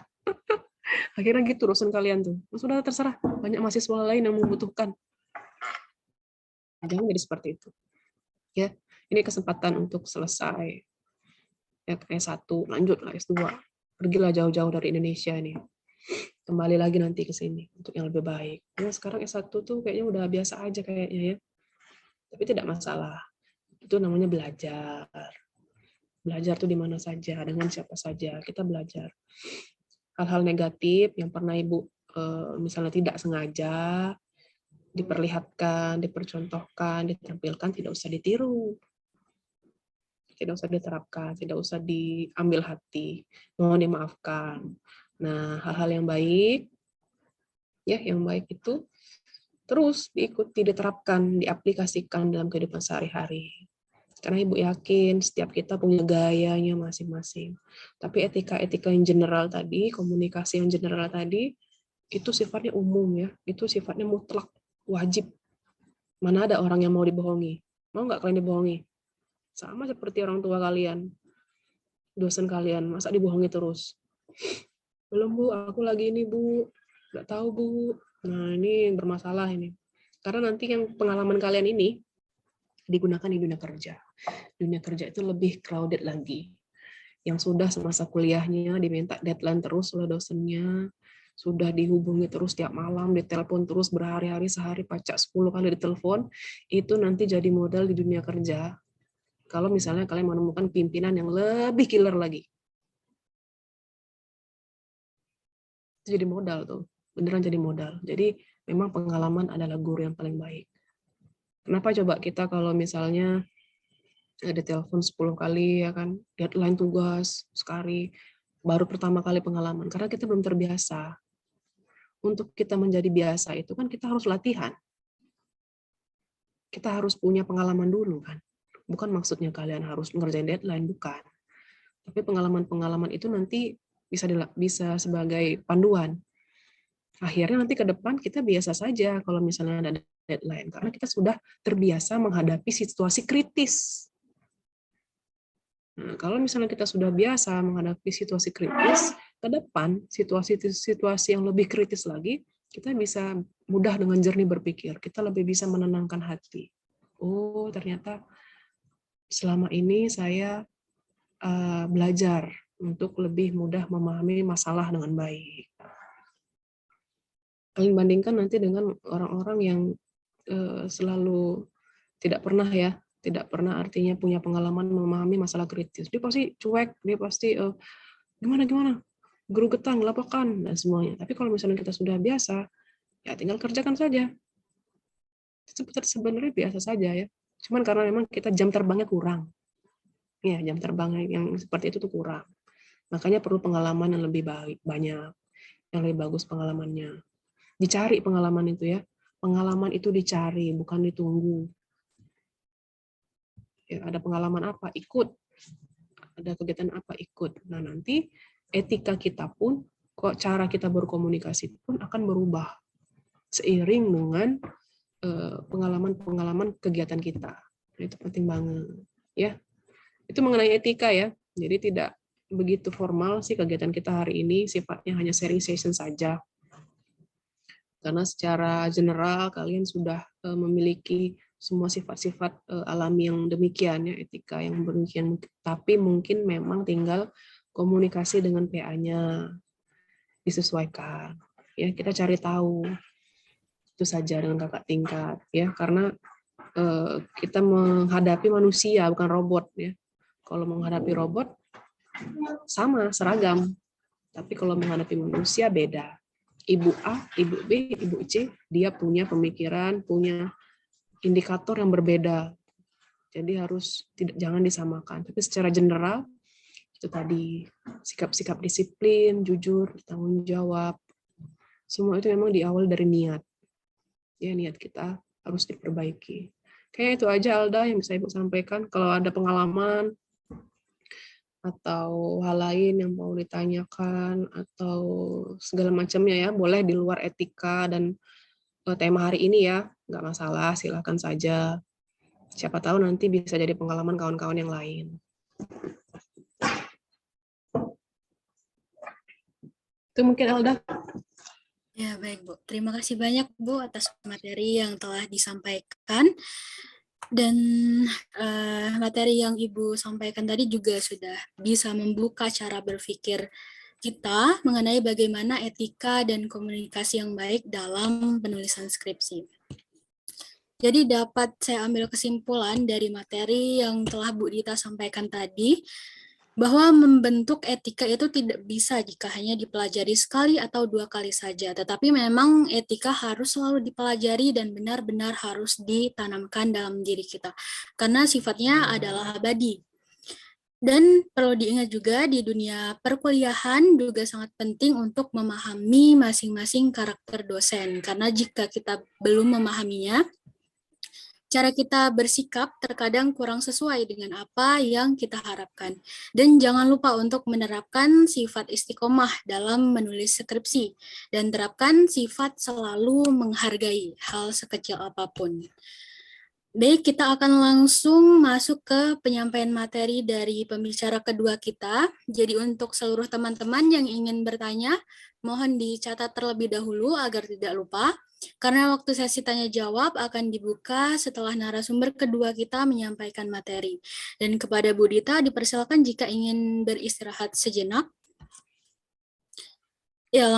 Akhirnya gitu urusan kalian tuh. Sudah terserah, banyak mahasiswa lain yang membutuhkan. Jangan jadi seperti itu. Ya, ini kesempatan untuk selesai. Ya, S1, lanjut lah S2. Pergilah jauh-jauh dari Indonesia ini. Kembali lagi nanti ke sini untuk yang lebih baik. Nah, sekarang S1 tuh kayaknya udah biasa aja kayaknya ya. Tapi tidak masalah. Itu namanya belajar. Belajar tuh di mana saja, dengan siapa saja. Kita belajar. Hal-hal negatif yang pernah Ibu misalnya tidak sengaja diperlihatkan, dipercontohkan, ditampilkan, tidak usah ditiru. Tidak usah diterapkan, tidak usah diambil hati, mohon dimaafkan. Nah, hal-hal yang baik, ya, yang baik itu terus diikuti, diterapkan, diaplikasikan dalam kehidupan sehari-hari. Karena Ibu yakin setiap kita punya gayanya masing-masing. Tapi etika-etika yang general tadi, komunikasi yang general tadi, itu sifatnya umum ya, itu sifatnya mutlak, wajib. Mana ada orang yang mau dibohongi? Mau nggak kalian dibohongi? Sama seperti orang tua kalian, dosen kalian, masa dibohongi terus? Belum Bu, aku lagi ini Bu, nggak tahu Bu. Nah ini bermasalah ini. Karena nanti yang pengalaman kalian ini digunakan di dunia kerja. Dunia kerja itu lebih crowded lagi. Yang sudah semasa kuliahnya diminta deadline terus oleh dosennya, sudah dihubungi terus tiap malam, ditelepon terus berhari-hari, sehari pacak 10 kali ditelepon, itu nanti jadi modal di dunia kerja. Kalau misalnya kalian menemukan pimpinan yang lebih killer lagi. Itu jadi modal tuh, beneran jadi modal. Jadi memang pengalaman adalah guru yang paling baik. Kenapa coba kita kalau misalnya ada telepon 10 kali ya kan, deadline tugas sekali, baru pertama kali pengalaman, karena kita belum terbiasa. Untuk kita menjadi biasa itu kan kita harus latihan. Kita harus punya pengalaman dulu kan. Bukan maksudnya kalian harus ngerjain deadline, bukan. Tapi pengalaman-pengalaman itu nanti bisa sebagai panduan. Akhirnya nanti ke depan kita biasa saja kalau misalnya ada deadline, karena kita sudah terbiasa menghadapi situasi kritis. Nah, kalau misalnya kita sudah biasa menghadapi situasi kritis, ke depan situasi-situasi yang lebih kritis lagi, kita bisa mudah dengan jernih berpikir, kita lebih bisa menenangkan hati. Oh, ternyata selama ini saya belajar untuk lebih mudah memahami masalah dengan baik. Kalian bandingkan nanti dengan orang-orang yang selalu tidak pernah artinya punya pengalaman memahami masalah kritis. Dia pasti cuek, dia pasti gimana, guru getang, laporkan, dan semuanya. Tapi kalau misalnya kita sudah biasa, ya tinggal kerjakan saja. Sebenarnya biasa saja ya. Cuman karena memang kita jam terbangnya kurang. Ya, jam terbang yang seperti itu tuh kurang. Makanya perlu pengalaman yang lebih banyak, yang lebih bagus pengalamannya. Dicari pengalaman itu ya. Pengalaman itu dicari, bukan ditunggu. Ya, ada pengalaman apa? Ikut. Ada kegiatan apa? Ikut. Nah, nanti etika kita pun, kok cara kita berkomunikasi pun akan berubah seiring dengan pengalaman-pengalaman kegiatan kita. Nah, itu penting banget. Ya. Itu mengenai etika ya. Jadi tidak begitu formal sih kegiatan kita hari ini, sifatnya hanya sharing session saja. Karena secara general kalian sudah memiliki semua sifat-sifat alami yang demikian ya, etika yang demikian. Tapi mungkin memang tinggal komunikasi dengan PA-nya disesuaikan. Ya, kita cari tahu itu saja dengan kakak tingkat ya, karena kita menghadapi manusia bukan robot ya. Kalau menghadapi robot sama, seragam. Tapi kalau menghadapi manusia beda. Ibu A, Ibu B, Ibu C, dia punya pemikiran, punya indikator yang berbeda. Jadi jangan disamakan. Tapi secara general, itu tadi, sikap-sikap disiplin, jujur, tanggung jawab. Semua itu memang diawali dari niat. Ya, niat kita harus diperbaiki. Kayaknya itu aja Alda yang bisa Ibu sampaikan. Kalau ada pengalaman, atau hal lain yang mau ditanyakan atau segala macamnya ya, boleh di luar etika dan tema hari ini ya, nggak masalah, silakan saja. Siapa tahu nanti bisa jadi pengalaman kawan-kawan yang lain. Itu mungkin Elda. Ya, baik Bu. Terima kasih banyak Bu atas materi yang telah disampaikan. Dan materi yang Ibu sampaikan tadi juga sudah bisa membuka cara berpikir kita mengenai bagaimana etika dan komunikasi yang baik dalam penulisan skripsi. Jadi dapat saya ambil kesimpulan dari materi yang telah Bu Dita sampaikan tadi, bahwa membentuk etika itu tidak bisa jika hanya dipelajari sekali atau 2 kali saja, tetapi memang etika harus selalu dipelajari dan benar-benar harus ditanamkan dalam diri kita, karena sifatnya adalah abadi. Dan perlu diingat juga di dunia perkuliahan juga sangat penting untuk memahami masing-masing karakter dosen, karena jika kita belum memahaminya, cara kita bersikap terkadang kurang sesuai dengan apa yang kita harapkan. Dan jangan lupa untuk menerapkan sifat istiqomah dalam menulis skripsi. Dan terapkan sifat selalu menghargai hal sekecil apapun. Baik, kita akan langsung masuk ke penyampaian materi dari pembicara kedua kita. Jadi untuk seluruh teman-teman yang ingin bertanya, mohon dicatat terlebih dahulu agar tidak lupa. Karena waktu sesi tanya jawab akan dibuka setelah narasumber kedua kita menyampaikan materi. Dan kepada Bu Dita dipersilakan jika ingin beristirahat sejenak. Ya,